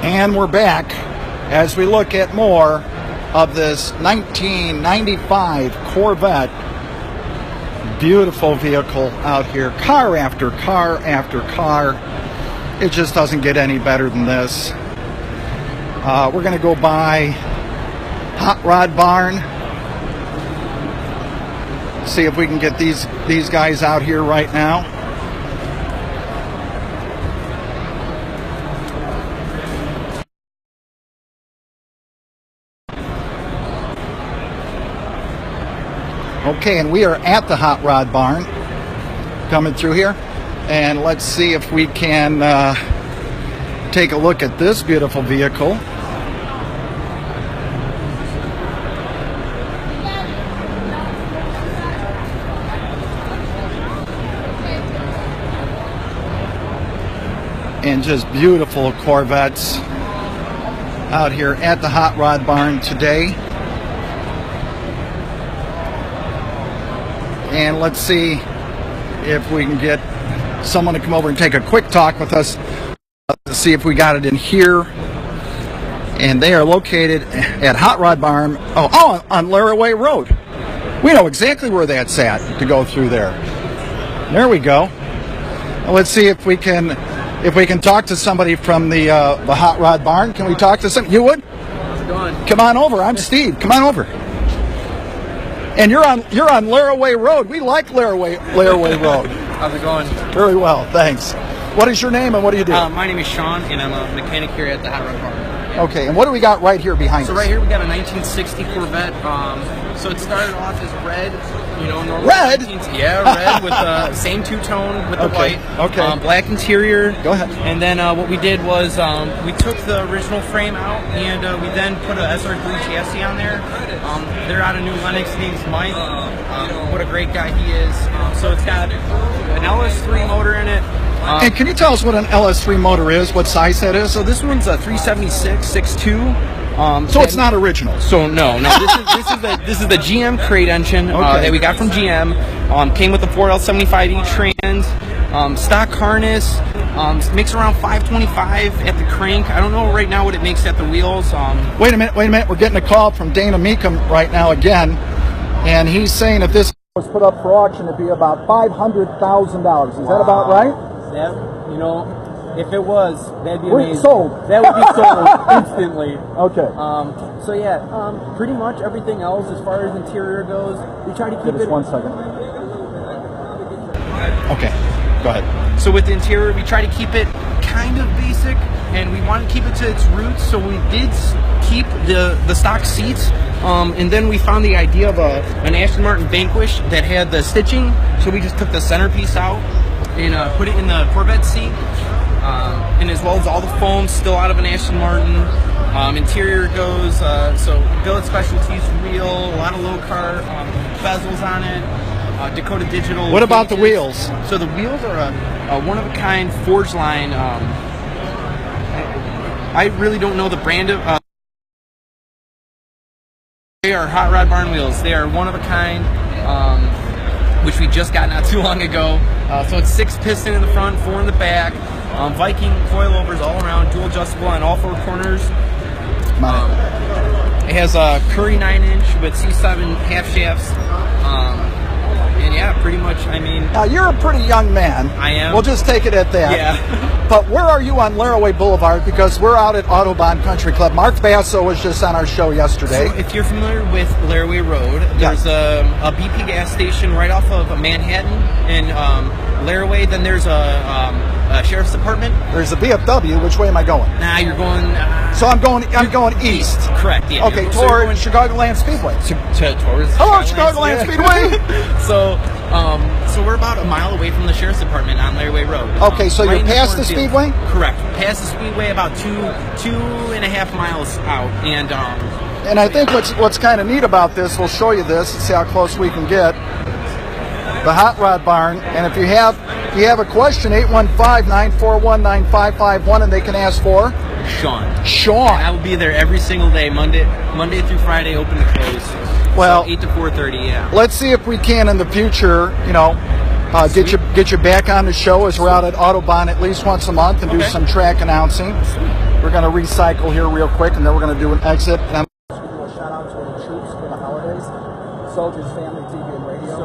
Speaker 1: And we're back as we look at more of this 1995 Corvette. Beautiful vehicle out here. Car after car after car. It just doesn't get any better than this. We're going to go by Hot Rod Barn. See if we can get these guys out here right now. Okay, and we are at the Hot Rod Barn, coming through here, and let's see if we can take a look at this beautiful vehicle. And just beautiful Corvettes out here at the Hot Rod Barn today. And let's see if we can get someone to come over and take a quick talk with us to see if we got it in here. And they are located at Hot Rod Barn, on Laraway Road. We know exactly where that's at to go through there. There we go. Well, let's see if we can talk to somebody from the Hot Rod Barn. Can we talk to some? You would?
Speaker 11: How's it going?
Speaker 1: Come on over. I'm Steve. Come on over. And you're on Laraway Road. We like Laraway Road.
Speaker 11: How's it going?
Speaker 1: Very well, thanks. What is your name and what do you do?
Speaker 11: My name is Sean, and I'm a mechanic here at the Hot Rod Barn.
Speaker 1: Okay, and what do we got right here behind us?
Speaker 11: So right here we got a 1960 Corvette. So it started off as red, normal.
Speaker 1: Red?
Speaker 11: Red with the same two-tone with the white.
Speaker 1: Okay.
Speaker 11: Black interior.
Speaker 1: Go ahead.
Speaker 11: And then what we did was we took the original frame out, and we then put a SR3 chassis on there. They're out of New Lenox. Name's Mike. What a great guy he is. So it's got an LS3 motor in it.
Speaker 1: And can you tell us what an LS3 motor is? What size that is?
Speaker 11: So this one's a 376 6.2.
Speaker 1: So it's not original.
Speaker 11: So no. This is the GM crate engine that we got from GM. Came with the 4L75E trans, stock harness. Makes around 525 at the crank. I don't know right now what it makes at the wheels.
Speaker 1: Wait a minute. We're getting a call from Dana Meekum right now again, and he's saying if this was put up for auction, it'd be about $500,000. Is that about right?
Speaker 12: That, if it was, that'd be amazing.
Speaker 1: Sold.
Speaker 12: That would be sold instantly.
Speaker 1: Okay.
Speaker 12: So yeah, pretty much everything else as far as interior goes, we try to keep it.
Speaker 1: 1 second. Okay. Go ahead.
Speaker 11: So with the interior, we try to keep it kind of basic, and we want to keep it to its roots. So we did keep the stock seats And then we found the idea of an Aston Martin Vanquish that had the stitching, so we just took the centerpiece out and put it in the Corvette seat, and as well as all the foam still out of an Aston Martin. Interior goes, so billet specialties wheel, a lot of low car bezels on it, Dakota Digital.
Speaker 1: What about the wheels?
Speaker 11: So the wheels are a one-of-a-kind forged line. I really don't know the brand of. They are Hot Rod Barn wheels. They are one-of-a-kind, which we just got not too long ago. So it's 6 piston in the front, 4 in the back. Viking coilovers all around, dual adjustable on all 4 corners. It has a Curry 9-inch with C7 half shafts. And yeah, pretty much, I mean...
Speaker 1: Now, you're a pretty young man.
Speaker 11: I am.
Speaker 1: We'll just take it at that.
Speaker 11: Yeah.
Speaker 1: But where are you on Laraway Boulevard? Because we're out at Autobahn Country Club. Mark Basso was just on our show yesterday.
Speaker 11: So if you're familiar with Laraway Road, there's a BP gas station right off of Manhattan in Laraway. Then there's a sheriff's department.
Speaker 1: There's a VFW. Which way am I going?
Speaker 11: Nah, you're going...
Speaker 1: so I'm going east.
Speaker 11: Correct, yeah.
Speaker 1: Okay, toward Chicagoland Speedway.
Speaker 11: Towards
Speaker 1: Hello, Chicagoland Speedway.
Speaker 11: So we're about a mile away from the sheriff's department on Laraway Road.
Speaker 1: Okay, so
Speaker 11: right
Speaker 1: you're past the Speedway?
Speaker 11: Correct. Past the Speedway, about 2.5 miles out.
Speaker 1: And I think what's kind of neat about this, we'll show you this and see how close we can get. The Hot Rod Barn. And if you have a question, 815-941-9551, and they can ask for
Speaker 11: Sean.
Speaker 1: And
Speaker 11: I will be there every single day, Monday through Friday, open to close.
Speaker 1: Well,
Speaker 11: so 8 to 4:30. Yeah.
Speaker 1: Let's see if we can in the future, get you back on the show as we're out at Autobahn at least once a month and do some track announcing. We're going to recycle here real quick, and then we're going to do an exit. And I'm
Speaker 12: do a shout out to the troops for the holidays, Soldiers Family TV and Radio.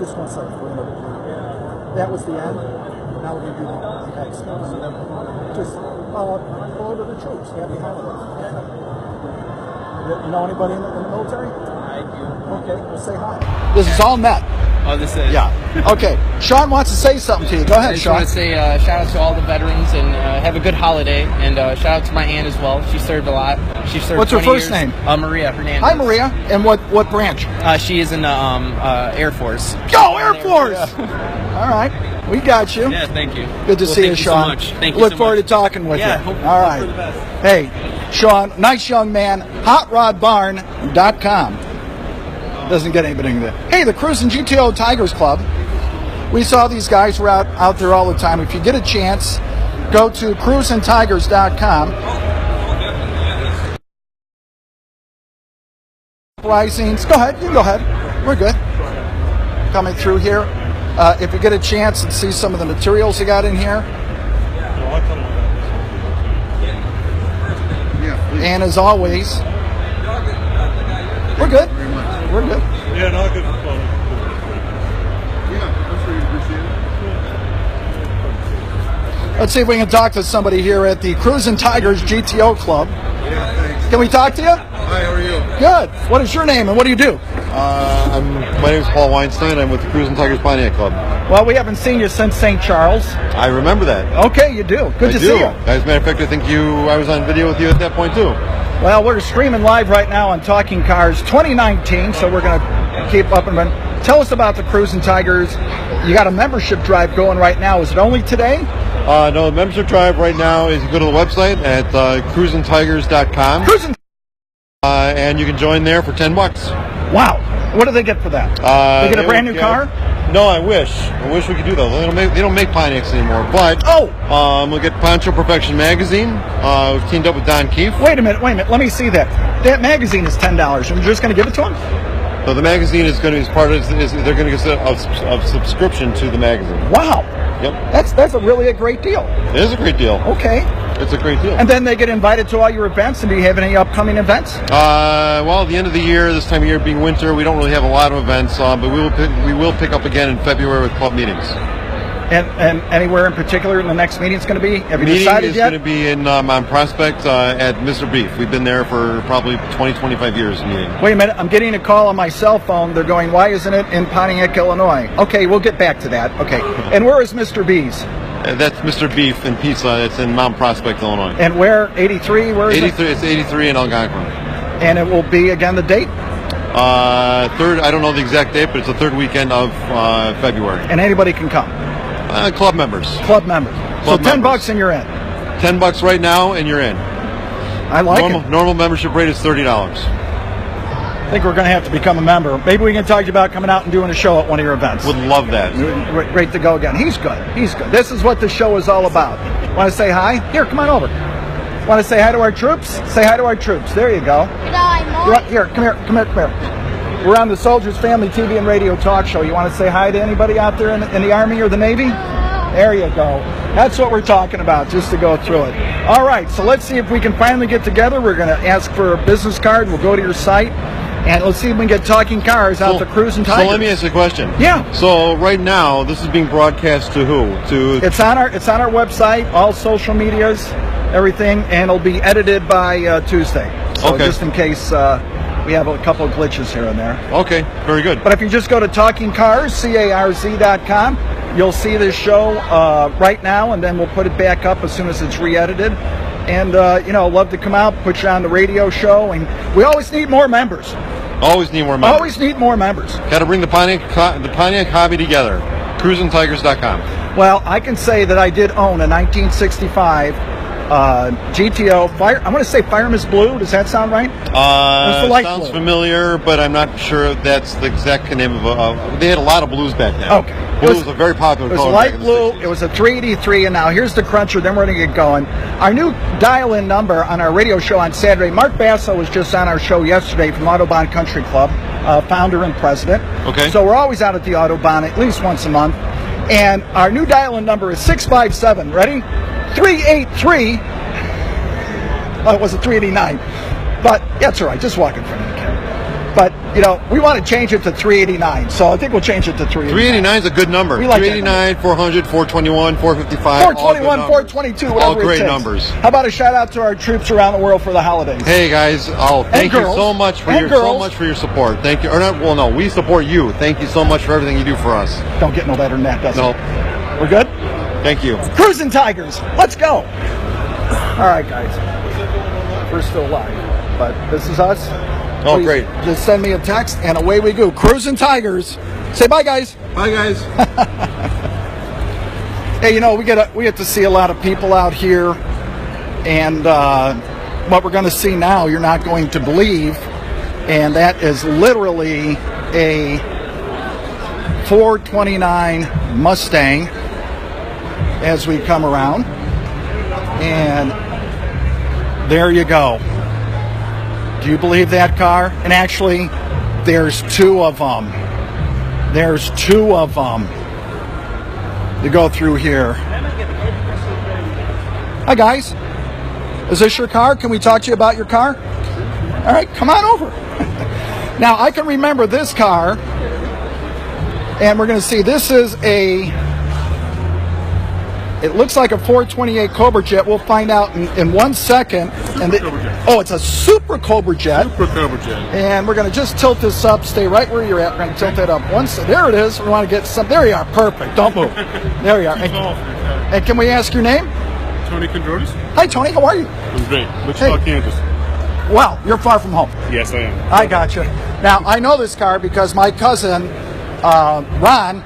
Speaker 12: Just one second. That was the end. Now we're going to do the exit. Just hello to the troops. Happy holidays. You know anybody in the military? I do. Okay, well say hi.
Speaker 1: This is all net.
Speaker 11: Oh, this is?
Speaker 1: Yeah. Okay. Sean wants to say something to you. Go ahead, Sean.
Speaker 11: I just want to say shout out to all the veterans and have a good holiday. And shout out to my aunt as well. She served a lot. She served.
Speaker 1: What's her first name?
Speaker 11: Maria Hernandez.
Speaker 1: Hi, Maria. And what branch?
Speaker 11: She is in the Air Force.
Speaker 1: Go Air Force! Yeah. All right. We got you.
Speaker 11: Yeah, thank you.
Speaker 1: Good to see you, Sean.
Speaker 11: Thank you so much. Thank you.
Speaker 1: Look forward to talking with you. All right.
Speaker 11: For the best.
Speaker 1: Hey, Sean, nice young man. HotRodBarn.com. Doesn't get anything there. Hey, the Cruisin' GTO Tigers Club. We saw these guys were out there all the time. If you get a chance, go to cruisintigers.com. Risings. Go ahead. You go ahead. We're good. Coming through here. If you get a chance and see some of the materials you got in here. And as always, we're good. We're good.
Speaker 2: Yeah, no, good.
Speaker 1: Let's see if we can talk to somebody here at the Cruisin' Tigers GTO Club.
Speaker 13: Yeah, thanks.
Speaker 1: Can we talk to you?
Speaker 13: Hi, how are you?
Speaker 1: Good. What is your name and what do you do?
Speaker 13: My name is Paul Weinstein. I'm with the Cruisin' Tigers Pontiac Club.
Speaker 1: Well, we haven't seen you since St. Charles.
Speaker 13: I remember that.
Speaker 1: Okay, you do. Good to see you.
Speaker 13: As a matter of fact, I think I was on video with you at that point too.
Speaker 1: Well, we're streaming live right now on TalkingCARZ 2019, so we're going to keep up and run. Tell us about the Cruisin' Tigers. You got a membership drive going right now. Is it only today?
Speaker 13: No, the membership drive right now is you go to the website at cruisintigers.com. And you can join there for $10.
Speaker 1: Wow. What do they get for that? They get a brand new car?
Speaker 13: No, I wish we could do that. They don't make Pontiacs anymore. But we'll get Poncho Perfection magazine. We've teamed up with Don Keefe.
Speaker 1: Wait a minute. Let me see that. That magazine is $10. And you're just going to give it to them?
Speaker 13: So the magazine is going to be part of. They're going to get a subscription to the magazine.
Speaker 1: Wow.
Speaker 13: Yep.
Speaker 1: That's really a great deal.
Speaker 13: It is a great deal.
Speaker 1: Okay.
Speaker 13: It's a great deal.
Speaker 1: And then they get invited to all your events. And do you have any upcoming events?
Speaker 13: Well, at the end of the year, this time of year being winter, we don't really have a lot of events. But we will pick up again in February with club meetings.
Speaker 1: And anywhere in particular in the next meeting it's going to be? Have you decided yet?
Speaker 13: It's going to be in on Prospect at Mr. Beef. We've been there for probably 20-25 years meeting.
Speaker 1: Wait a minute. I'm getting a call on my cell phone. They're going, why isn't it in Pontiac, Illinois? Okay, we'll get back to that. Okay. And where is Mr. B's?
Speaker 13: That's Mr. Beef and Pizza. It's in Mount Prospect, Illinois.
Speaker 1: And where? 83? Where is
Speaker 13: 83, it? It's 83 in Algonquin.
Speaker 1: And it will be, again, the date?
Speaker 13: Third, I don't know the exact date, but it's the third weekend of February.
Speaker 1: And anybody can come?
Speaker 13: Club members.
Speaker 1: Club members. So $10 and you're in.
Speaker 13: $10 right now and you're in.
Speaker 1: I like it.
Speaker 13: Normal membership rate is $30.
Speaker 1: I think we're going to have to become a member. Maybe we can talk to you about coming out and doing a show at one of your events.
Speaker 13: Would love that.
Speaker 1: Great to go again. He's good. He's good. This is what the show is all about. Want to say hi? Here, come on over. Want to say hi to our troops? Say hi to our troops. There you go. Here, come here. We're on the Soldiers Family TV and Radio Talk Show. You want to say hi to anybody out there in the Army or the Navy? There you go. That's what we're talking about, just to go through it. All right, so let's see if we can finally get together. We're going to ask for a business card. We'll go to your site, and let's see if we can get Talking Cars out to Cruising Tigers.
Speaker 13: So let me ask you a question.
Speaker 1: Yeah.
Speaker 13: So right now, this is being broadcast to who?
Speaker 1: It's on our website, all social medias, everything, and it'll be edited by Tuesday. So just in case we have a couple of glitches here and there.
Speaker 13: Okay, very good.
Speaker 1: But if you just go to TalkingCARZ, CARZ.com, you'll see this show right now, and then we'll put it back up as soon as it's re-edited. And, love to come out, put you on the radio show, and we always need more members.
Speaker 13: Always need more members.
Speaker 1: Always need more members.
Speaker 13: Got to bring the Pontiac hobby together. CruisingTigers.com.
Speaker 1: Well, I can say that I did own a 1965 GTO Fire. I'm going to say Fireman's Blue. Does that sound right?
Speaker 13: Sounds familiar, but I'm not sure that's the exact name of they had a lot of blues back then.
Speaker 1: Okay.
Speaker 13: Blue was a very popular color.
Speaker 1: It was light blue. It was a 383, and now here's the cruncher. Then we're going to get going. Our new dial-in number on our radio show on Saturday. Mark Basso was just on our show yesterday from Autobahn Country Club, founder and president.
Speaker 13: Okay.
Speaker 1: So we're always out at the Autobahn at least once a month. And our new dial-in number is 657. Ready? 383. It was a 389. But that's all right. Just walk in front of the camera. But, we want to change it to 389. So I think we'll change it to 389.
Speaker 13: 389 is a good number.
Speaker 1: We like
Speaker 13: 389, 400, 421, 455.
Speaker 1: 421, 422, whatever
Speaker 13: all great
Speaker 1: it takes.
Speaker 13: numbers.
Speaker 1: How about a shout out to our troops around the world for the holidays?
Speaker 13: Hey guys, thank you so much for your support. Thank you. We support you. Thank you so much for everything you do for us.
Speaker 1: Don't get no better than that, does
Speaker 13: it?
Speaker 1: We're good?
Speaker 13: Thank you.
Speaker 1: Cruising Tigers, let's go. All right, guys. We're still live, but this is us.
Speaker 13: Oh,
Speaker 1: Please
Speaker 13: great.
Speaker 1: Just send me a text, and away we go. Cruising Tigers. Say bye, guys.
Speaker 13: Bye, guys.
Speaker 1: Hey, we get to see a lot of people out here, and what we're going to see now, you're not going to believe, and that is literally a 429 Mustang as we come around, and there you go. Do you believe that car? And actually, there's two of them. There's two of them to go through here. Hi, guys. Is this your car? Can we talk to you about your car? All right, come on over. Now, I can remember this car, and we're going to see this is it looks like a 428 Cobra Jet. We'll find out in 1 second. It's a Super Cobra Jet.
Speaker 14: Super Cobra Jet.
Speaker 1: And we're going to just tilt this up. Stay right where you're at. We're going to tilt it up once. There it is. We want to get some. There you are. Perfect. Don't move. There you are. And can we ask your name?
Speaker 14: Tony Condrotis.
Speaker 1: Hi, Tony. How are you?
Speaker 14: I'm great. Wichita, Kansas.
Speaker 1: Well, you're far from home.
Speaker 14: Yes, I am.
Speaker 1: I got you. Now, I know this car because my cousin, Ron,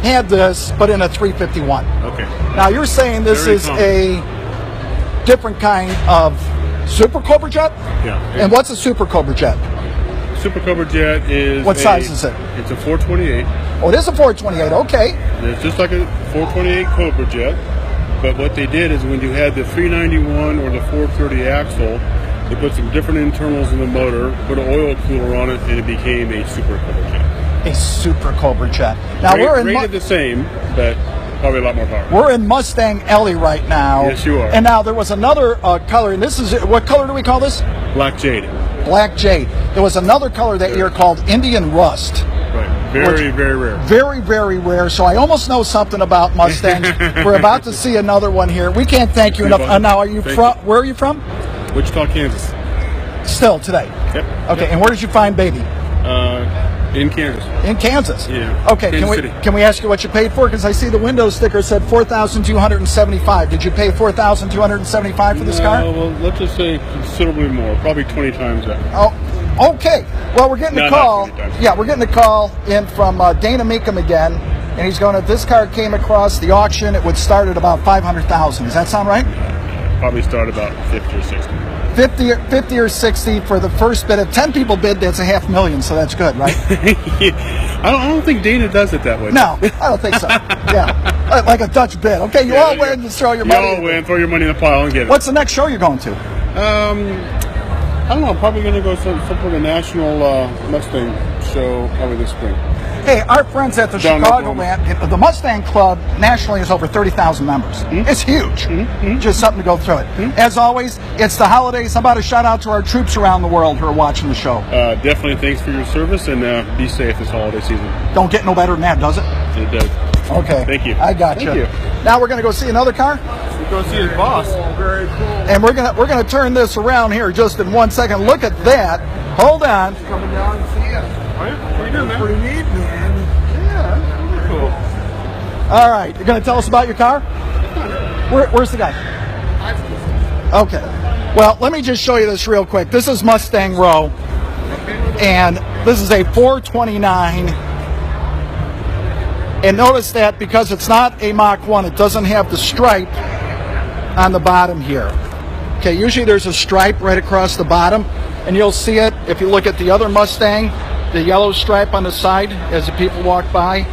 Speaker 1: had this, but in a 351.
Speaker 14: Okay.
Speaker 1: Now, you're saying this is a different kind of Super Cobra Jet?
Speaker 14: Yeah.
Speaker 1: And what's a Super Cobra Jet?
Speaker 14: Super Cobra Jet is...
Speaker 1: What size is it?
Speaker 14: It's a 428.
Speaker 1: Oh, it is a 428. Okay.
Speaker 14: It's just like a 428 Cobra Jet, but what they did is when you had the 391 or the 430 axle, they put some different internals in the motor, put an oil cooler on it, and it became a Super Cobra Jet.
Speaker 1: A Super Cobra Jet. Now, we're
Speaker 14: rated the same, but probably a lot more power.
Speaker 1: We're in Mustang Alley right now.
Speaker 14: Yes, you are.
Speaker 1: And now there was another color, and this is, what color do we call this?
Speaker 14: Black Jade.
Speaker 1: Black Jade. There was another color that year called Indian Rust.
Speaker 14: Right. Very, very rare.
Speaker 1: Very, very rare. So I almost know something about Mustangs. We're about to see another one here. We can't thank you enough. Now, are you from? Where are you from?
Speaker 14: Wichita, Kansas.
Speaker 1: Still today.
Speaker 14: Yep.
Speaker 1: Okay. Yep. And where did you find Baby?
Speaker 14: In Kansas.
Speaker 1: In Kansas?
Speaker 14: Yeah.
Speaker 1: Okay,
Speaker 14: Kansas City.
Speaker 1: can we ask you what you paid for? Because I see the window sticker said $4,275. Did you pay $4,275 for this car?
Speaker 14: Well, let's just say considerably more, probably 20 times that.
Speaker 1: Oh, okay. Well, we're getting a call. Yeah, we're getting a call in from Dana Meekum again, and he's going, if this car came across the auction, it would start at about $500,000. Does that sound right?
Speaker 14: Probably start about 50 or 60.
Speaker 1: 50 or 60 for the first bid. If 10 people bid, that's $500,000, so that's good, right?
Speaker 14: Yeah. I don't think Dana does it that way.
Speaker 1: No, I don't think so. Yeah, like a Dutch bid. Okay, you all win, just throw your money.
Speaker 14: You all win, throw your money in the pile and get it.
Speaker 1: What's the next show you're going to?
Speaker 14: I don't know. Probably going to go some sort of national Mustang show probably this spring.
Speaker 1: Hey, our friends at the Chicagoland, the Mustang Club nationally has over 30,000 members. Mm-hmm. It's huge. Mm-hmm. Just something to go through it. Mm-hmm. As always, it's the holidays. How about a shout out to our troops around the world who are watching the show?
Speaker 14: Definitely thanks for your service, and be safe this holiday season.
Speaker 1: Don't get no better than that, does it?
Speaker 14: It does.
Speaker 1: Okay.
Speaker 14: Thank you.
Speaker 1: I got you.
Speaker 14: Thank you.
Speaker 1: Now we're going to go see another car.
Speaker 14: We're going to see his boss. Oh, very cool.
Speaker 1: And we're gonna turn this around here just in 1 second. Look at that. Hold on.
Speaker 9: Coming down and see us.
Speaker 14: All right. What are you doing, man?
Speaker 9: Pretty neat, man.
Speaker 14: Yeah, that's really cool.
Speaker 1: All right. You're going to tell us about your car? Where's the guy? Okay. Well, let me just show you this real quick. This is Mustang Row. And this is a 429. And notice that because it's not a Mach 1, it doesn't have the stripe on the bottom here. Okay, usually there's a stripe right across the bottom, and you'll see it if you look at the other Mustang, the yellow stripe on the side as the people walk by.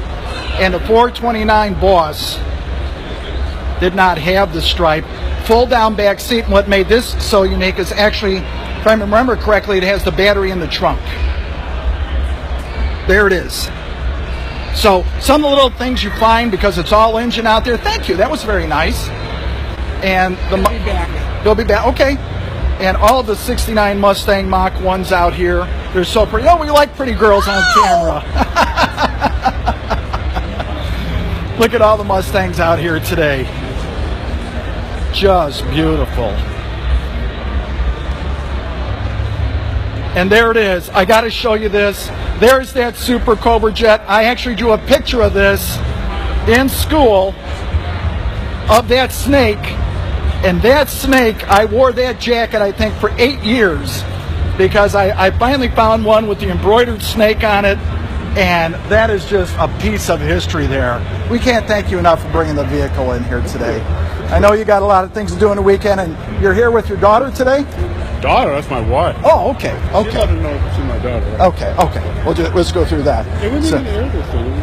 Speaker 1: And the 429 Boss did not have the stripe. Full down back seat, and what made this so unique is actually, if I remember correctly, it has the battery in the trunk. There it is. So some of the little things you find because it's all engine out there. Thank you, that was very nice. And they'll be back. Okay. And all of the 69 Mustang Mach 1s out here, they're so pretty. Oh, we like pretty girls on camera. Look at all the Mustangs out here today. Just beautiful. And there it is. I got to show you this. There's that Super Cobra Jet. I actually drew a picture of this in school of that snake. And that snake, I wore that jacket, I think, for 8 years because I finally found one with the embroidered snake on it, and that is just a piece of history there. We can't thank you enough for bringing the vehicle in here today. I know you got a lot of things to do in the weekend, and you're here with your daughter today?
Speaker 14: Daughter? That's my wife.
Speaker 1: Oh, okay. Okay.
Speaker 14: She doesn't know she's my daughter. Right?
Speaker 1: Okay, okay. Let's go through that.
Speaker 14: Hey, when did you air this thing?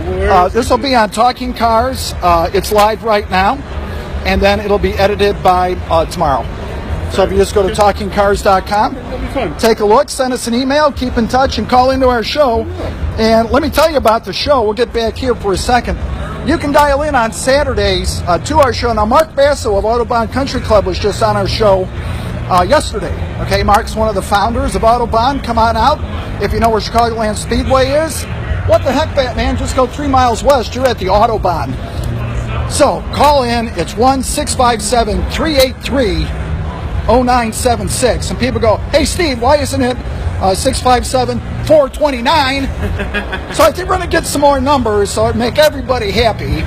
Speaker 1: This will be on Talking Cars. It's live right now. And then it'll be edited by tomorrow. So if you just go to TalkingCARZ.com, take a look, send us an email, keep in touch, and call into our show. And let me tell you about the show. We'll get back here for a second. You can dial in on Saturdays to our show. Now, Mark Basso of Autobahn Country Club was just on our show yesterday. Okay, Mark's one of the founders of Autobahn. Come on out. If you know where Chicagoland Speedway is, what the heck, Batman? Just go 3 miles west. You're at the Autobahn. So call in. It's 1-657-383-0976. And people go, hey, Steve, why isn't it 657-429? So I think we're going to get some more numbers so it'll make everybody happy.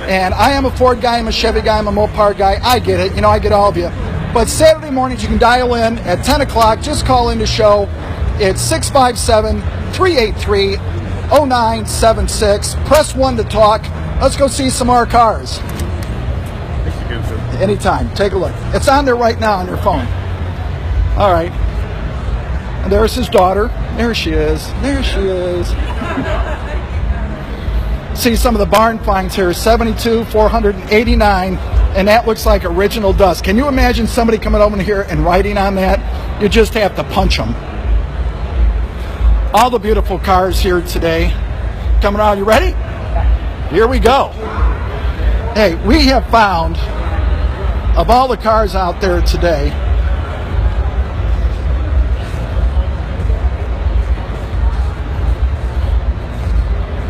Speaker 1: And I am a Ford guy. I'm a Chevy guy. I'm a Mopar guy. I get it. You know, I get all of you. But Saturday mornings, you can dial in at 10 o'clock. Just call in the show. It's 657-383-0976. Press 1 to talk. Let's go see some more cars. Anytime. Take a look. It's on there right now on your phone. All right. And there's his daughter. There she is. There she is. See some of the barn finds here. 72, 489. And that looks like original dust. Can you imagine somebody coming over here and writing on that? You just have to punch them. All the beautiful cars here today. Coming around. You ready? Here we go. Hey, we have found, of all the cars out there today,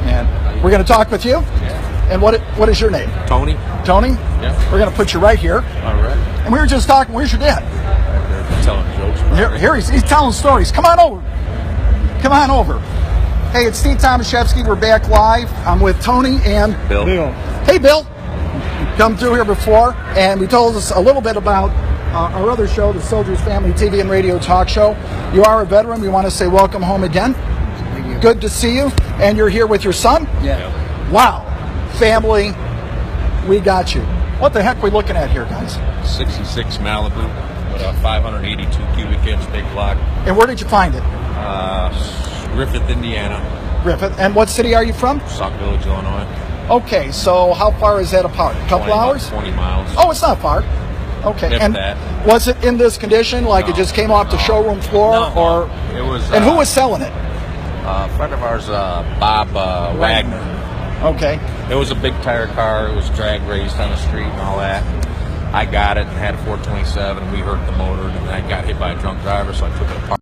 Speaker 1: and we're going to talk with you. And what is your name?
Speaker 15: Tony.
Speaker 1: Tony?
Speaker 15: Yeah.
Speaker 1: We're going to put you right here.
Speaker 15: All right.
Speaker 1: And we were just talking. Where's your dad?
Speaker 15: They're telling jokes.
Speaker 1: Here he's telling stories. Come on over. Come on over. Hey, it's Steve Tomaszewski. We're back live. I'm with Tony and
Speaker 15: Bill.
Speaker 1: Hey, Bill. Come through here before, and we told us a little bit about our other show, the Soldiers Family TV and Radio Talk Show. You are a veteran. We want to say welcome home again.
Speaker 15: Thank you.
Speaker 1: Good to see you. And you're here with your son?
Speaker 15: Yeah.
Speaker 1: Wow. Family, we got you. What the heck are we looking at here, guys?
Speaker 16: 66 Malibu with a 582 cubic inch big block.
Speaker 1: And where did you find it?
Speaker 16: Griffith, Indiana.
Speaker 1: Griffith. And what city are you from?
Speaker 16: Sauk Village, Illinois.
Speaker 1: Okay, so how far is that apart? A couple hours?
Speaker 16: 20 miles.
Speaker 1: Oh, it's not far. Okay.
Speaker 16: If
Speaker 1: and
Speaker 16: that.
Speaker 1: was it in this condition, like it just came off the showroom floor? Or
Speaker 16: it was.
Speaker 1: And who was selling it?
Speaker 16: A friend of ours, Bob Wagner.
Speaker 1: Okay.
Speaker 16: It was a big tire car. It was drag raced on the street and all that. I got it and had a 427, and we hurt the motor, and I got hit by a drunk driver, so I took it apart.